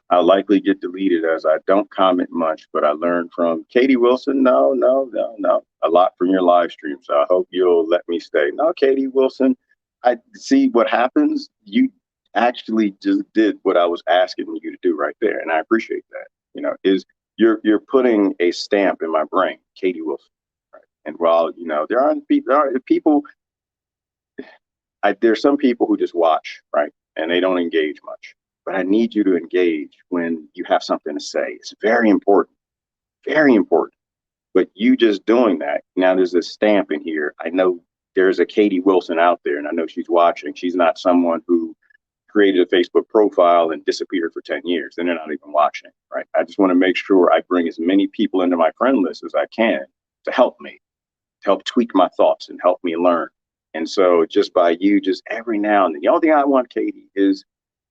I'll likely get deleted as I don't comment much, but I learned from Katie Wilson. No, no, no, no. A lot from your live stream. So I hope you'll let me stay. No, Katie Wilson, I see what happens. You actually just did what I was asking you to do right there. And I appreciate that. You're putting a stamp in my brain, Katie Wilson. Right? And while, there are people, there's some people who just watch, right? And they don't engage much. But I need you to engage when you have something to say. It's very important, very important. But you just doing that, now there's a stamp in here. I know there's a Katie Wilson out there, and I know she's watching. She's not someone who created a Facebook profile and disappeared for 10 years, and they're not even watching, right? I just want to make sure I bring as many people into my friend list as I can to help me, to help tweak my thoughts and help me learn. And so just by you, just every now and then, the only thing I want, Katie, is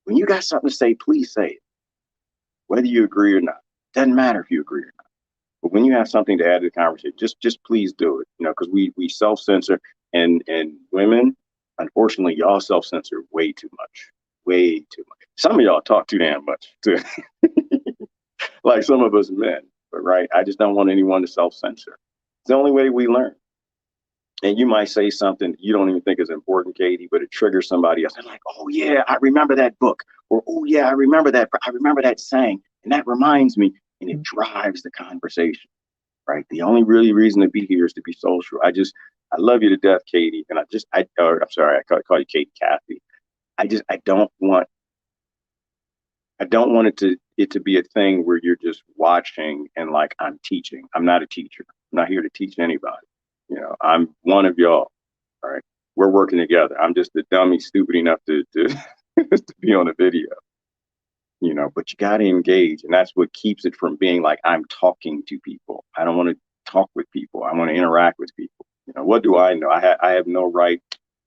when you got something to say, please say it, whether you agree or not. Doesn't matter if you agree or not. But when you have something to add to the conversation, just please do it. Because we self-censor, and women, unfortunately, y'all self-censor way too much, way too much. Some of y'all talk too damn much, too. Like some of us men. But right, I just don't want anyone to self-censor. It's the only way we learn. And you might say something you don't even think is important, Katie, but it triggers somebody else. They're like, oh yeah, I remember that book. Or, oh yeah, I remember that saying. And that reminds me. And it drives the conversation, right? The only really reason to be here is to be social. I love you to death, Katie. And I'm sorry, I call you Katie, Kathy. I don't want it to be a thing where you're just watching and like I'm teaching. I'm not a teacher. I'm not here to teach anybody. I'm one of y'all. All right. We're working together. I'm just a dummy stupid enough to to be on a video. But you got to engage. And that's what keeps it from being like I'm talking to people. I don't want to talk with people. I want to interact with people. What do I know? I have no right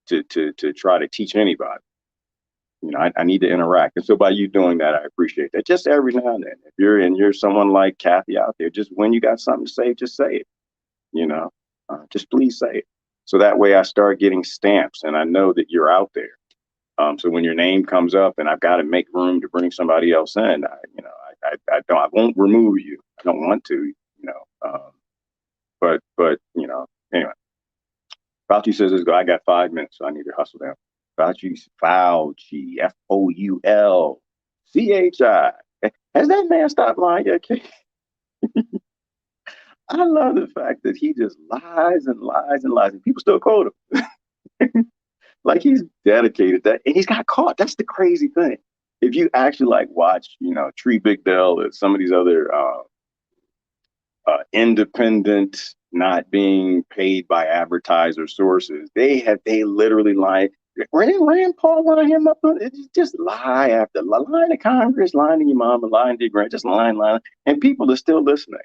to try to teach anybody. I need to interact. And so by you doing that, I appreciate that. Just every now and then. If you're someone like Kathy out there, just when you got something to say, just say it. Just please say it. So that way I start getting stamps and I know that you're out there. So when your name comes up and I've got to make room to bring somebody else in, I won't remove you. I don't want to, but anyway, Fauci says, let's go. I got 5 minutes, so I need to hustle down. Fauci, Foulchi. Has that man stopped lying yet, Kate? I love the fact that he just lies and lies and lies, and people still quote him. Like he's dedicated that, and he's got caught. That's the crazy thing. If you actually like watch, Tree Big Bell or some of these other independent, not being paid by advertiser sources, they literally like Rand Paul line him up. It's just lie after lie, lying to Congress, lying to your mom, and lying to your grand, just lying, and people are still listening.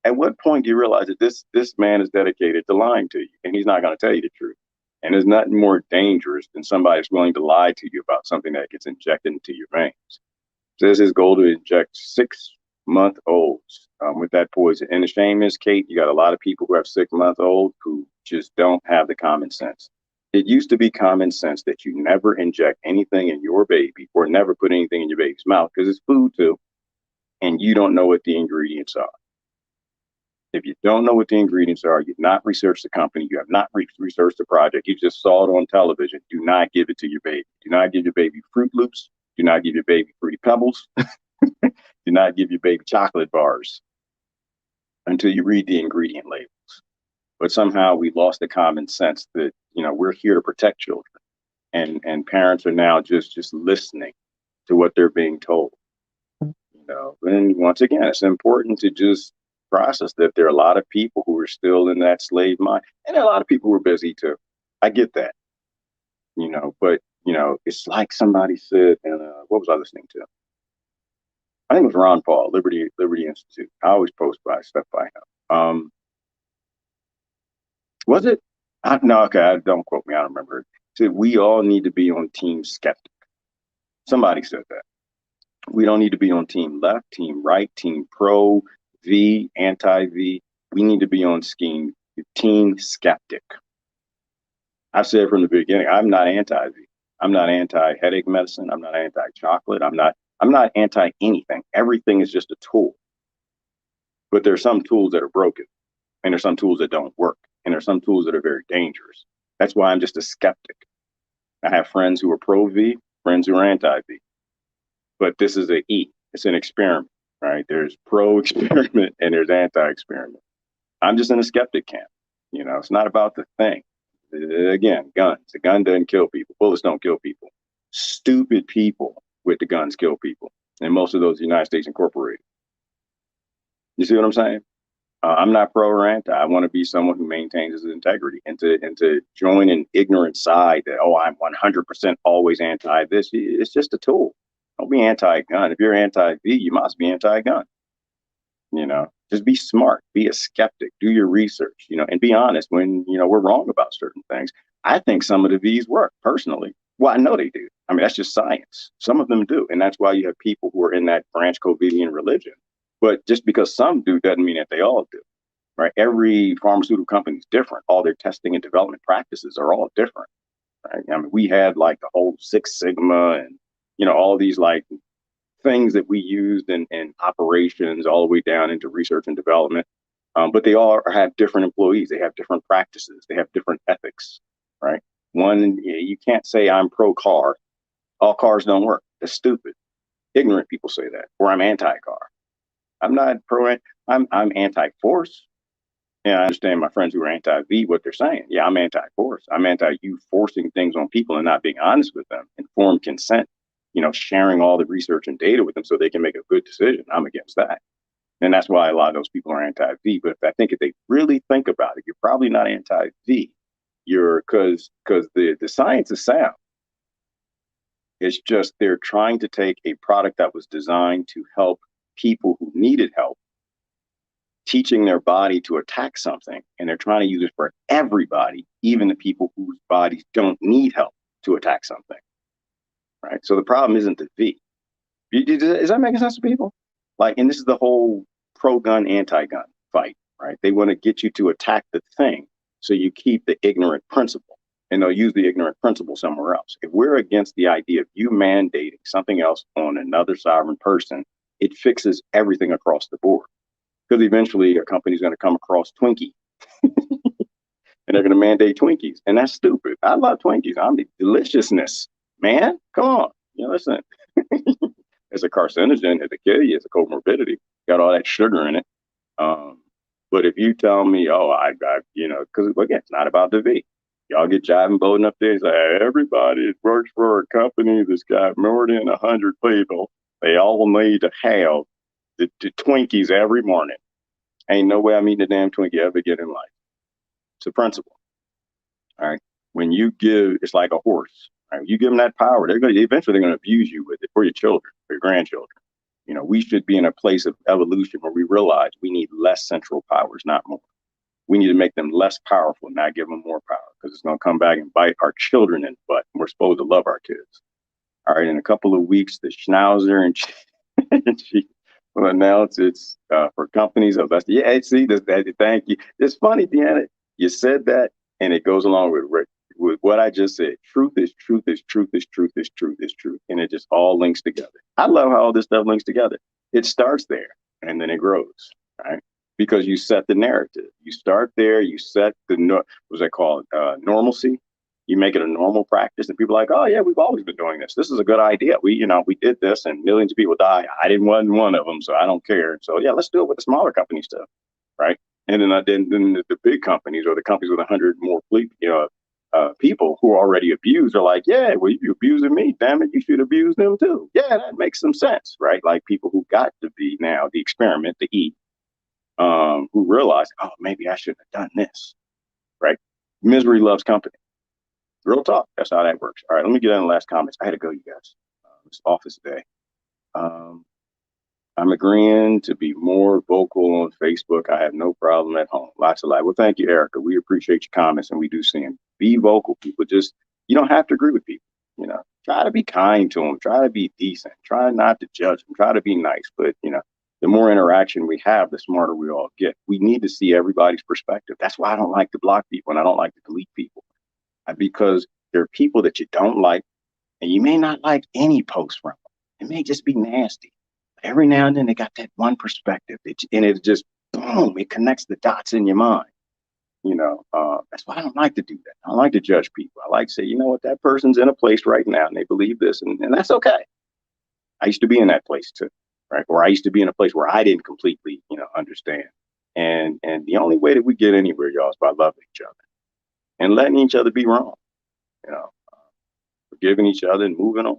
At what point do you realize that this man is dedicated to lying to you, and he's not going to tell you the truth? And there's nothing more dangerous than somebody that's willing to lie to you about something that gets injected into your veins. So this is his goal to inject 6-month-olds with that poison. And the shame is, Kate, you got a lot of people who have 6-month-olds who just don't have the common sense. It used to be common sense that you never inject anything in your baby or never put anything in your baby's mouth because it's food too, and you don't know what the ingredients are. If you don't know what the ingredients are, you've not researched the company, you have not researched the project, you just saw it on television, do not give it to your baby. Do not give your baby Fruit Loops. Do not give your baby Fruity Pebbles. Do not give your baby chocolate bars until you read the ingredient labels. But somehow we lost the common sense that, we're here to protect children. And parents are now just listening to what they're being told. And once again, it's important to just process that there are a lot of people who are still in that slave mind, and a lot of people who are busy too. I get that, but it's like somebody said, and what was I listening to? I think it was Ron Paul, Liberty Institute. I always post stuff by him. Was it? No, okay, don't quote me. I don't remember it. Said we all need to be on team skeptic. Somebody said that. We don't need to be on team left, team right, team pro, V, anti-V. We need to be on team skeptic. I've said from the beginning, I'm not anti-V. I'm not anti-headache medicine. I'm not anti-chocolate. I'm not anti-anything. Everything is just a tool. But there are some tools that are broken, and there's some tools that don't work, and there's some tools that are very dangerous. That's why I'm just a skeptic. I have friends who are pro-V, friends who are anti-V. But this is an E. It's an experiment, right? There's pro-experiment and there's anti-experiment. I'm just in a skeptic camp. It's not about the thing. Again, guns. A gun doesn't kill people. Bullets don't kill people. Stupid people with the guns kill people. And most of those United States Incorporated. You see what I'm saying? I'm not pro or anti. I want to be someone who maintains his integrity, and to join an ignorant side that, I'm 100% always anti this. It's just a tool. Don't be anti-gun. If you're anti-V, you must be anti-gun. Just be smart, be a skeptic, do your research, and be honest when, we're wrong about certain things. I think some of the V's work personally. Well, I know they do. I mean, that's just science. Some of them do. And that's why you have people who are in that branch Covidian religion. But just because some do doesn't mean that they all do, right? Every pharmaceutical company is different. All their testing and development practices are all different, right? I mean, we had like the whole Six Sigma and, all these like things that we used in operations all the way down into research and development. But they all have different employees. They have different practices. They have different ethics, right? One, you can't say I'm pro car. All cars don't work. That's stupid. Ignorant people say that. Or I'm anti-car. I'm not pro. I'm anti-force. Yeah, I understand my friends who are anti-V what they're saying. Yeah, I'm anti-force. I'm anti you forcing things on people and not being honest with them. Informed consent. Sharing all the research and data with them so they can make a good decision. I'm against that. And that's why a lot of those people are anti-V. But I think if they really think about it, you're probably not anti-V. Because the science is sound. It's just they're trying to take a product that was designed to help people who needed help, teaching their body to attack something, and they're trying to use it for everybody, even the people whose bodies don't need help to attack something. Right. So the problem isn't the V. Is that making sense to people? And this is the whole pro-gun, anti-gun fight, right? They want to get you to attack the thing so you keep the ignorant principle. and they'll use the ignorant principle somewhere else. If we're against the idea of you mandating something else on another sovereign person, it fixes everything across the board. Because eventually a company's going to come across Twinkie and they're going to mandate Twinkies. And that's stupid. I love Twinkies. I'm the deliciousness, man. Come on. You know, listen, it's a carcinogen, it's a kill you, it's a comorbidity. Got all that sugar in it. Um, but if you tell me, oh, you know, because again, it's not about the V. Y'all get jiving boating up there. It's like everybody works for a company that's got more than 100 people. They all need to have the Twinkies every morning. Ain't no way I'm eating a damn Twinkie ever again in life. It's a principle. All right. When you give, it's like a horse. Right? You give them that power, eventually they're going to abuse you with it for your children, for your grandchildren. You know, we should be in a place of evolution where we realize we need less central powers, not more. We need to make them less powerful, not give them more power, because it's going to come back and bite our children in the butt. And we're supposed to love our kids. All right. In a couple of weeks, the Schnauzer and she will announce it's for companies of us. Yeah, see, thank you. It's funny, Deanna. You said that, and it goes along with what I just said. Truth is truth is truth is truth is truth is truth, and it just all links together. I love how all this stuff links together. It starts there, and then it grows, right? Because you set the narrative. You start there. You set what's that called? Normalcy. You make it a normal practice, and people are like, oh yeah, we've always been doing this. This is a good idea. We did this, and millions of people die. I didn't want one of them, so I don't care. So yeah, let's do it with the smaller companies too, right? And then the big companies or the companies with 100 more people who are already abused are like, yeah, well, you abusing me, damn it, you should abuse them too. Yeah, that makes some sense, right? Like people who got to be now the experiment, the E, who realize, oh, maybe I shouldn't have done this, right? Misery loves company. Real talk. That's how that works. All right, let me get on the last comments. I had to go, you guys. It's office day. Um, I'm agreeing to be more vocal on Facebook. I have no problem at home. Lots of light. Well, thank you, Erica. We appreciate your comments, and we do see them. Be vocal, people. Just, you don't have to agree with people. You know, try to be kind to them. Try to be decent. Try not to judge them. Try to be nice. But, you know, the more interaction we have, the smarter we all get. We need to see everybody's perspective. That's why I don't like to block people, and I don't like to delete people. Because there are people that you don't like, and you may not like any post from them. It may just be nasty. Every now and then they got that one perspective, and it just, boom, it connects the dots in your mind. You know, that's why I don't like to do that. I don't like to judge people. I like to say, you know what, that person's in a place right now, and they believe this, and that's okay. I used to be in that place too, right? Or I used to be in a place where I didn't completely, understand. And the only way that we get anywhere, y'all, is by loving each other and letting each other be wrong, you know, forgiving each other and moving on.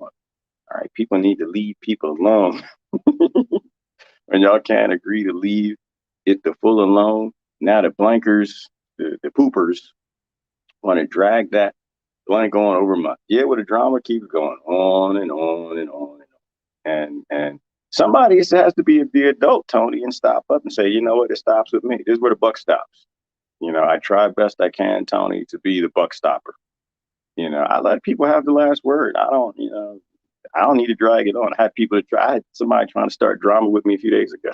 All right, people need to leave people alone. When y'all can't agree to leave it the full alone, now the blankers, the poopers, want to drag that blank on over my with the drama keeps going on and on and on and somebody has to be the adult, Tony, and stop up and say, you know what, it stops with me. This is where the buck stops. You know, I try best I can, Tony, to be the buck stopper. You know, I let people have the last word. I don't need to drag it on. I had somebody trying to start drama with me a few days ago.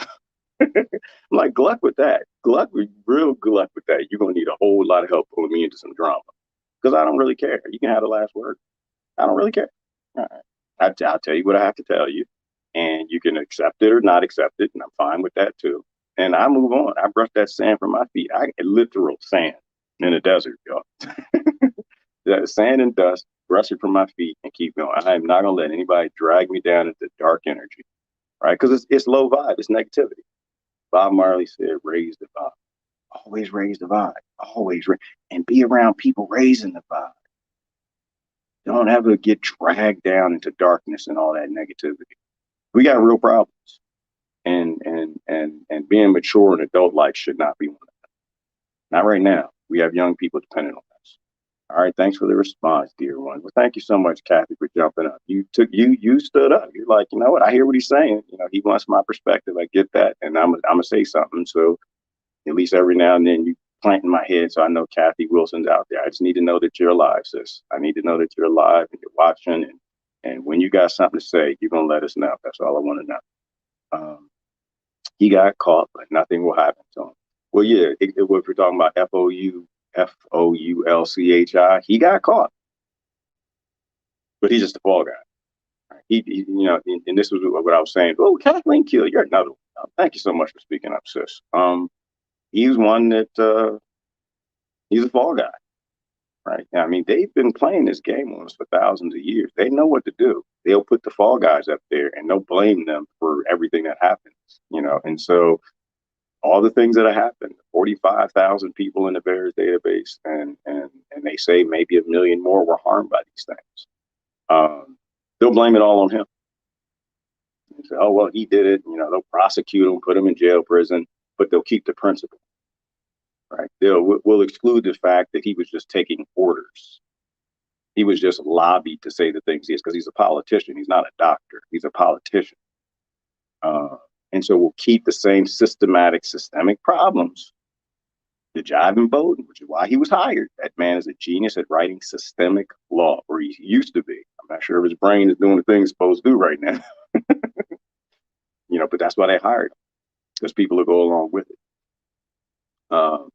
I'm like, good luck with that. Real good luck with that. You're going to need a whole lot of help pulling me into some drama because I don't really care. You can have the last word. I don't really care. All right. I'll tell you what I have to tell you, and you can accept it or not accept it, and I'm fine with that too. And I move on. I brush that sand from my feet. I get literal sand in the desert, y'all. That sand and dust, brush it from my feet, and keep going. I am not gonna let anybody drag me down into dark energy, right? Because it's low vibe, it's negativity. Bob Marley said, "Raise the vibe. Always raise the vibe. And be around people raising the vibe. Don't ever get dragged down into darkness and all that negativity. We got real problems, and being mature and adult life should not be one of them. Not right now. We have young people depending on us. All right, thanks for the response, dear one. Well, thank you so much, Kathy, for jumping up. You stood up. You're like, you know what? I hear what he's saying. You know, he wants my perspective. I get that, and I'm gonna say something. So at least every now and then you plant in my head, so I know Kathy Wilson's out there. I just need to know that you're alive, sis. I need to know that you're alive and you're watching, and when you got something to say, you're gonna let us know. That's all I want to know. He got caught, but nothing will happen to him. Well, yeah, if we're talking about FOU Foulchi. He got caught, but he's just a fall guy. And this was what I was saying. Oh, Kathleen Kill, you're another one. Thank you so much for speaking up, sis. He's one that he's a fall guy, right? I mean, they've been playing this game on us for thousands of years. They know what to do. They'll put the fall guys up there, and they'll blame them for everything that happens, And so all the things that have happened, 45,000 people in the Bears database, and they say maybe 1 million more were harmed by these things. They'll blame it all on him. They say, oh, well, he did it. They'll prosecute him, put him in jail, prison, but they'll keep the principle, right? We'll exclude the fact that he was just taking orders. He was just lobbied to say the things he is because he's a politician. He's not a doctor. He's a politician. And so we'll keep the same systemic problems. The jive and Bowden, which is why he was hired. That man is a genius at writing systemic law, or he used to be. I'm not sure if his brain is doing the things it's supposed to do right now. But that's why they hired him, because people will go along with it.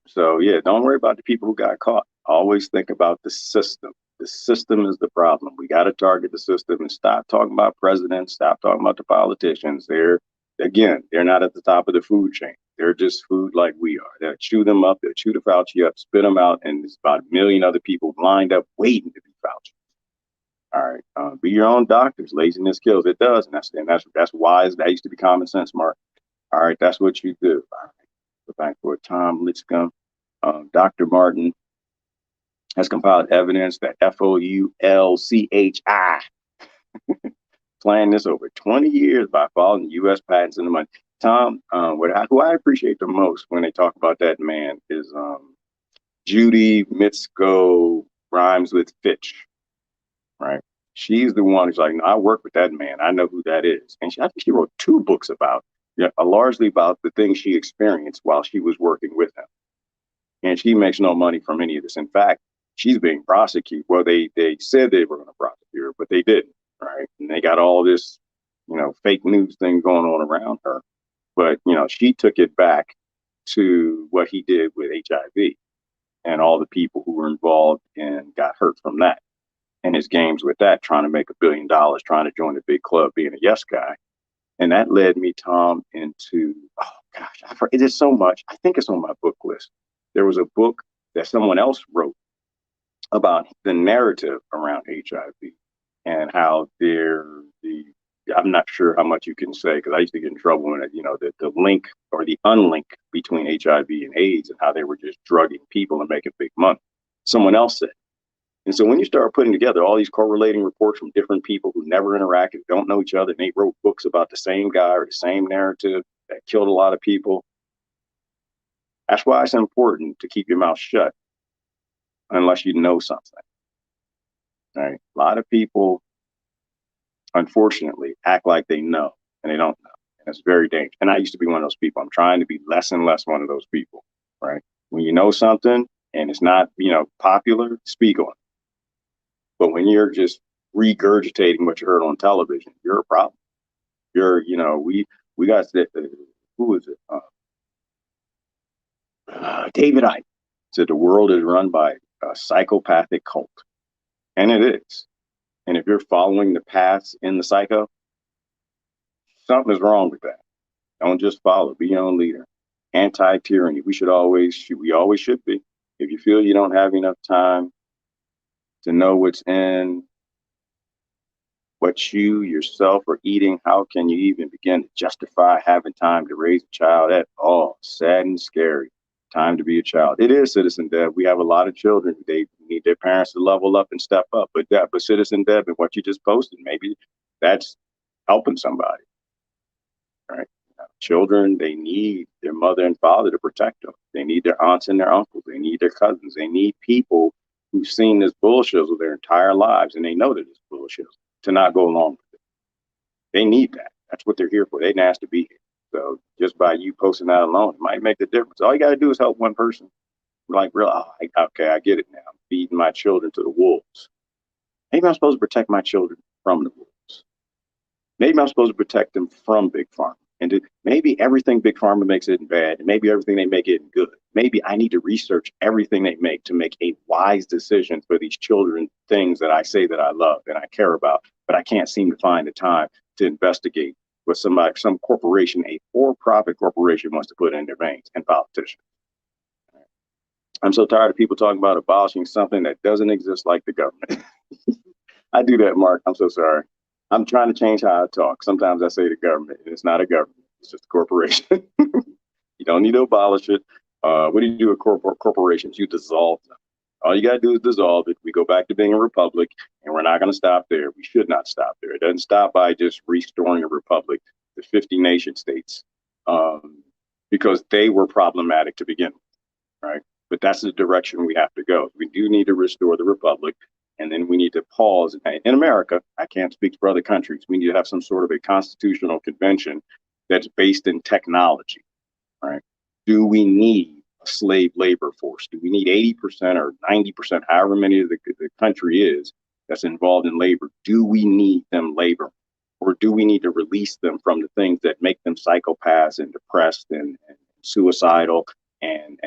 So yeah, don't worry about the people who got caught. Always think about the system. The system is the problem. We got to target the system and stop talking about presidents, stop talking about the politicians. They're not at the top of the food chain. They're just food like we are. They'll chew them up, they'll chew the Fauci up, spit them out, and there's about 1 million other people lined up waiting to be Fauci. All right, be your own doctors. Laziness kills. It does, and that's wise. That used to be common sense, Mark. All right, that's what you do. All right. So thank for Tom Lipscomb. Dr. Martin has compiled evidence that FOULCHI planned this over 20 years by following U.S. patents in the money. Tom, who I appreciate the most when they talk about that man is Judy Mitsko rhymes with Fitch, right? She's the one who's like, no, I work with that man. I know who that is. And I think she wrote 2 books largely about the things she experienced while she was working with him. And she makes no money from any of this. In fact, she's being prosecuted. Well, they said they were going to prosecute her, but they didn't, right? And they got all this, fake news thing going on around her. But, she took it back to what he did with HIV and all the people who were involved and got hurt from that. And his games with that, trying to make $1 billion, trying to join a big club, being a yes guy. And that led me, Tom, into, oh gosh, it is so much. I think it's on my book list. There was a book that someone else wrote about the narrative around HIV and how I'm not sure how much you can say, because I used to get in trouble when the link or the unlink between HIV and AIDS and how they were just drugging people and making big money. Someone else said. And so when you start putting together all these correlating reports from different people who never interacted, don't know each other, and they wrote books about the same guy or the same narrative that killed a lot of people, that's why it's important to keep your mouth shut unless you know something. Right? A lot of people, unfortunately, act like they know and they don't know. And it's very dangerous. And I used to be one of those people. I'm trying to be less and less one of those people. Right? When you know something and it's not, popular, speak on it. But when you're just regurgitating what you heard on television, you're a problem. We got who is it? David Icke said the world is run by a psychopathic cult. And it is. And if you're following the paths in the psycho, something is wrong with that. Don't just follow, be your own leader. Anti-tyranny. We always should be. If you feel you don't have enough time to know what's in what you yourself are eating, how can you even begin to justify having time to raise a child at all? Sad and scary. Time to be a child. It is citizen debt. We have a lot of children. They need their parents to level up and step up. But citizen debt and what you just posted, maybe that's helping somebody. Right? Children, they need their mother and father to protect them. They need their aunts and their uncles. They need their cousins. They need people who've seen this bullshit their entire lives and they know that it's bullshit to not go along with it. They need that. That's what they're here for. They asked to be here. So just by you posting that alone, it might make the difference. All you got to do is help one person. Like, okay, I get it now. I'm feeding my children to the wolves. Maybe I'm supposed to protect my children from the wolves. Maybe I'm supposed to protect them from big pharma. And maybe everything Big Pharma makes it bad, and maybe everything they make it good. Maybe I need to research everything they make to make a wise decision for these children, things that I say that I love and I care about, but I can't seem to find the time to investigate what some corporation, a for-profit corporation, wants to put in their veins, and politicians. I'm so tired of people talking about abolishing something that doesn't exist, like the government. I do that, Mark. I'm so sorry. I'm trying to change how I talk. Sometimes I say the government, and it's not a government. It's just a corporation. You don't need to abolish it. What do you do with corporations? You dissolve them. All you got to do is dissolve it. We go back to being a republic, and we're not going to stop there. We should not stop there. It doesn't stop by just restoring a republic to 50 nation states, because they were problematic to begin with, right? But that's the direction we have to go. We do need to restore the republic, and then we need to pause. In America, I can't speak for other countries. We need to have some sort of a constitutional convention that's based in technology, right? Do we need a slave labor force? Do we need 80% or 90%, however many of the country is that's involved in labor? Do we need them labor? Or do we need to release them from the things that make them psychopaths and depressed and suicidal, and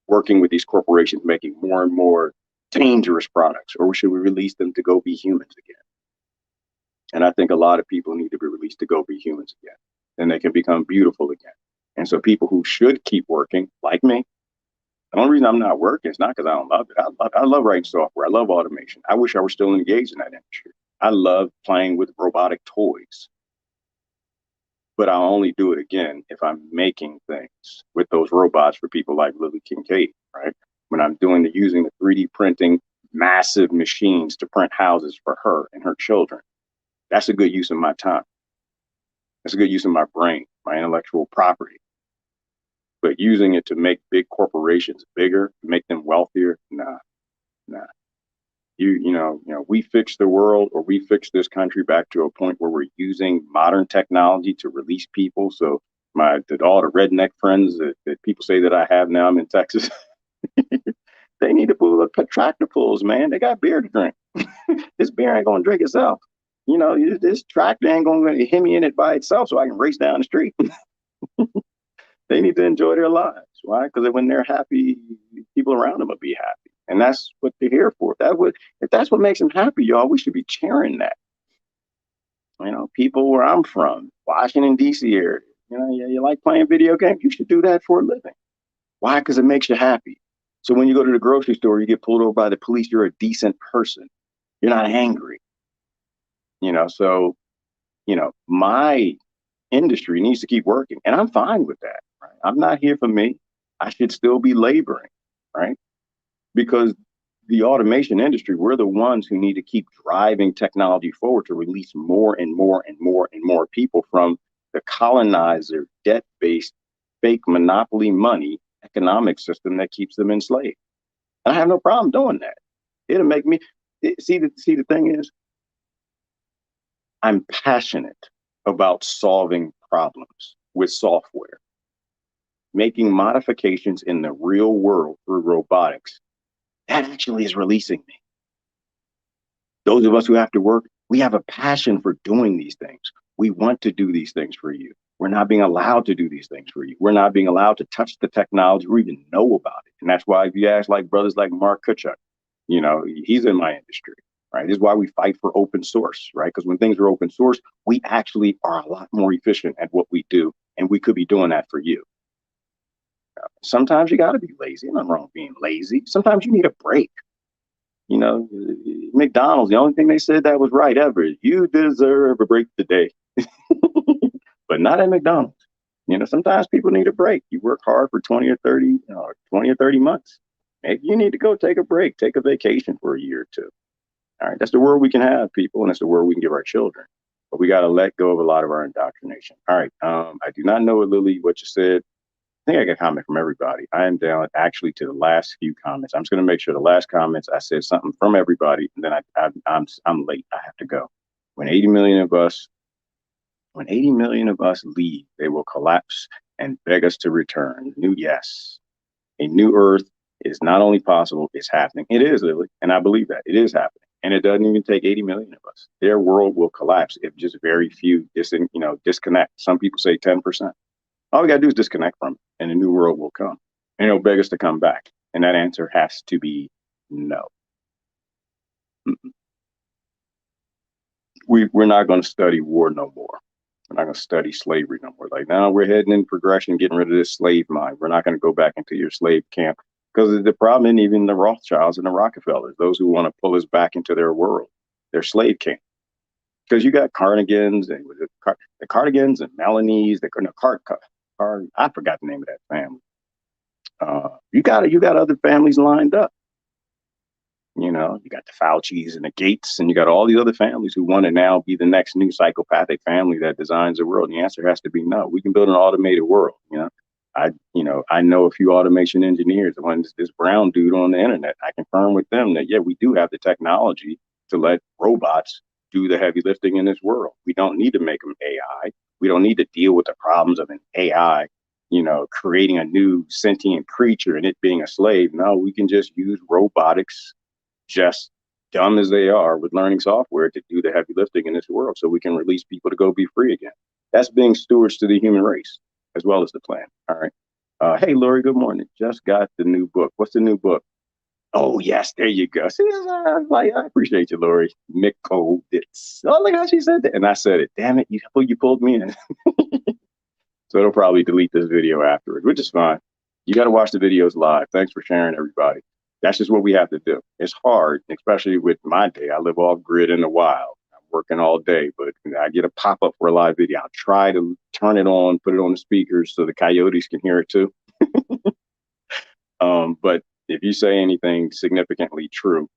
working with these corporations making more and more dangerous products? Or should we release them to go be humans again? And I think a lot of people need to be released to go be humans again. Then they can become beautiful again. And so people who should keep working, like me, the only reason I'm not working is not because I don't love it. I love writing software. I love automation. I wish I were still engaged in that industry. I love playing with robotic toys. But I'll only do it again if I'm making things with those robots for people like Lily Kincaid, right? When I'm using the 3D printing massive machines to print houses for her and her children. That's a good use of my time. That's a good use of my brain, my intellectual property. But using it to make big corporations bigger, make them wealthier, nah. We fix the world, or we fix this country back to a point where we're using modern technology to release people. So all the redneck friends that people say that I have now, I'm in Texas, they need to pull up tractor pulls, man. They got beer to drink. This beer ain't gonna drink itself. This tractor ain't gonna hit me in it by itself so I can race down the street. They need to enjoy their lives. Why? Because when they're happy, people around them will be happy. And that's what they're here for. If that's what makes them happy, y'all, we should be cheering that. People where I'm from, Washington, D.C. area, you like playing video games? You should do that for a living. Why? Because it makes you happy. So when you go to the grocery store, you get pulled over by the police, you're a decent person. You're not angry. So, my industry needs to keep working, and I'm fine with that. Right? I'm not here for me. I should still be laboring, right? Because the automation industry, we're the ones who need to keep driving technology forward to release more and more and more and more people from the colonizer, debt-based, fake monopoly money economic system that keeps them enslaved. And I have no problem doing that. It'll make me see the thing is, I'm passionate about solving problems with software, making modifications in the real world through robotics. That actually is releasing me. Those of us who have to work, we have a passion for doing these things. We want to do these things for you. We're not being allowed to do these things for you. We're not being allowed to touch the technology or even know about it. And that's why if you ask like brothers like Mark Kuchuk, he's in my industry, right? This is why we fight for open source, right? Because when things are open source, we actually are a lot more efficient at what we do. And we could be doing that for you. Sometimes you got to be lazy. Nothing wrong with being lazy. Sometimes you need a break. McDonald's, the only thing they said that was right ever is you deserve a break today. But not at McDonald's. Sometimes people need a break. You work hard for 20 or 30 months. Maybe you need to go take a break, take a vacation for a year or two. All right. That's the world we can have, people, and that's the world we can give our children. But we got to let go of a lot of our indoctrination. All right. I do not know, Lily, what you said. I think I got a comment from everybody. I am down actually to the last few comments. I'm just going to make sure the last comments, I said something from everybody, and then I'm late. I have to go. When 80 million of us leave, they will collapse and beg us to return. A new earth is not only possible, it's happening. It is, Lily, and I believe that it is happening. And it doesn't even take 80 million of us. Their world will collapse if just very few disconnect. Some people say 10%. All we got to do is disconnect from it, and a new world will come. And it'll beg us to come back. And that answer has to be no. We're not going to study war no more. We're not going to study slavery no more. Like, now we're heading in progression, getting rid of this slave mind. We're not going to go back into your slave camp, because the problem isn't even the Rothschilds and the Rockefellers, those who want to pull us back into their world, their slave camp. Because you got Carnegans and the Cardigans and Melanese, I forgot the name of that family. You got other families lined up. You know, you got the Faucis and the Gates, and you got all these other families who want to now be the next new psychopathic family that designs the world. And the answer has to be no. We can build an automated world. I know a few automation engineers. When this brown dude on the internet, I confirm with them that, yeah, we do have the technology to let robots do the heavy lifting in this world. We don't need to make them AI. We don't need to deal with the problems of an AI, creating a new sentient creature and it being a slave. No, we can just use robotics, just dumb as they are, with learning software to do the heavy lifting in this world, so we can release people to go be free again. That's being stewards to the human race, as well as the plan. All right. Hey, Lori, good morning. Just got the new book. What's the new book? Oh, yes, there you go. See, I appreciate you, Lori. Mick Cole. Oh, look how she said that. And I said it. Damn it, you pulled me in. So it'll probably delete this video afterwards, which is fine. You got to watch the videos live. Thanks for sharing, everybody. That's just what we have to do. It's hard, especially with my day. I live off grid in the wild. I'm working all day, but I get a pop-up for a live video. I'll try to turn it on, put it on the speakers so the coyotes can hear it too. But if you say anything significantly true,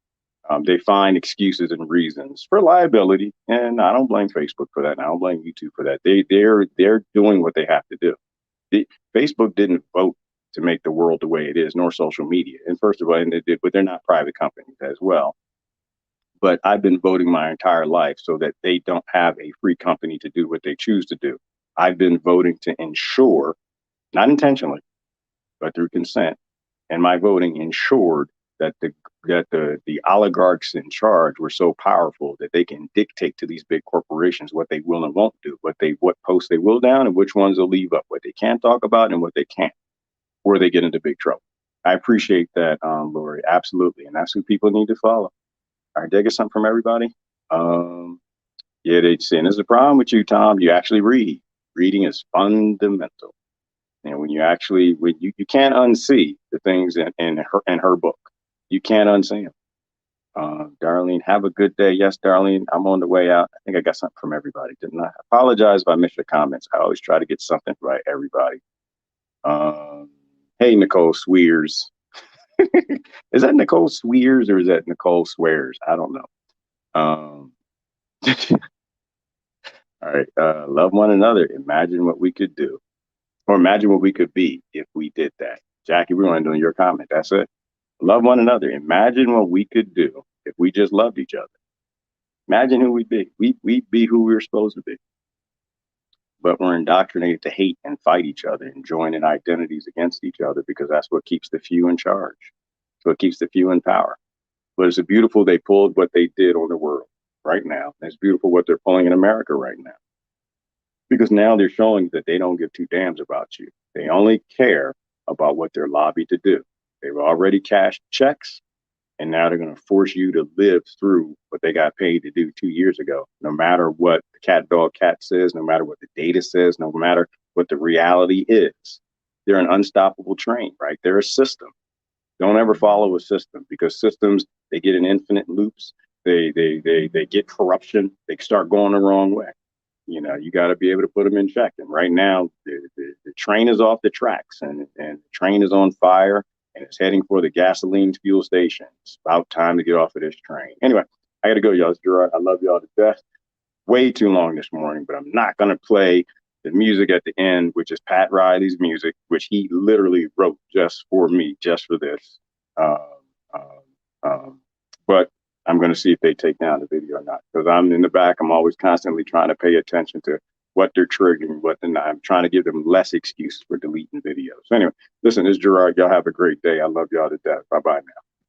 they find excuses and reasons for liability. And I don't blame Facebook for that. And I don't blame YouTube for that. They're doing what they have to do. Facebook didn't vote to make the world the way it is, nor social media. And first of all, but they're not private companies as well. But I've been voting my entire life so that they don't have a free company to do what they choose to do. I've been voting to ensure, not intentionally, but through consent, and my voting ensured that the oligarchs in charge were so powerful that they can dictate to these big corporations what they will and won't do, what posts they will down and which ones they'll leave up, what they can talk about and what they can't, or they get into big trouble. I appreciate that, Lori. Absolutely. And that's who people need to follow. All right, did I get something from everybody? Yeah, they're saying there's a problem with you, Tom. You actually read. Reading is fundamental. And when you can't unsee the things in her book. You can't unsee them. Darlene, have a good day. Yes, Darlene, I'm on the way out. I think I got something from everybody, didn't I? Apologize if I missed your comments. I always try to get something right, everybody. Hey, Nicole Swears. Is that Nicole Swears or is that Nicole Swears? I don't know. All right. Love one another. Imagine what we could do, or imagine what we could be if we did that. Jackie, we want to do your comment. That's it. Love one another. Imagine what we could do if we just loved each other. Imagine who we'd be. We'd be who we were supposed to be. But we're indoctrinated to hate and fight each other and join in identities against each other, because that's what keeps the few in charge. So it keeps the few in power. But it's beautiful they pulled what they did on the world right now. It's beautiful what they're pulling in America right now. Because now they're showing that they don't give two damns about you. They only care about what they're lobbied to do. They've already cashed checks, and now they're going to force you to live through what they got paid to do 2 years ago. No matter what the cat says, no matter what the data says, no matter what the reality is. They're an unstoppable train, right? They're a system. Don't ever follow a system, because systems, they get in infinite loops. They get corruption. They start going the wrong way. You got to be able to put them in check. And right now, the train is off the tracks, and the train is on fire, and it's heading for the gasoline fuel station. It's about time to get off of this train. Anyway, I got to go, y'all. It's Gerard. I love y'all to death. Way too long this morning, but I'm not going to play the music at the end, which is Pat Riley's music, which he literally wrote just for me, just for this. But I'm going to see if they take down the video or not, because I'm in the back. I'm always constantly trying to pay attention to what they're triggering, what they're not. I'm trying to give them less excuses for deleting videos. So anyway, listen, this is Gerard. Y'all have a great day. I love y'all to death. Bye-bye now.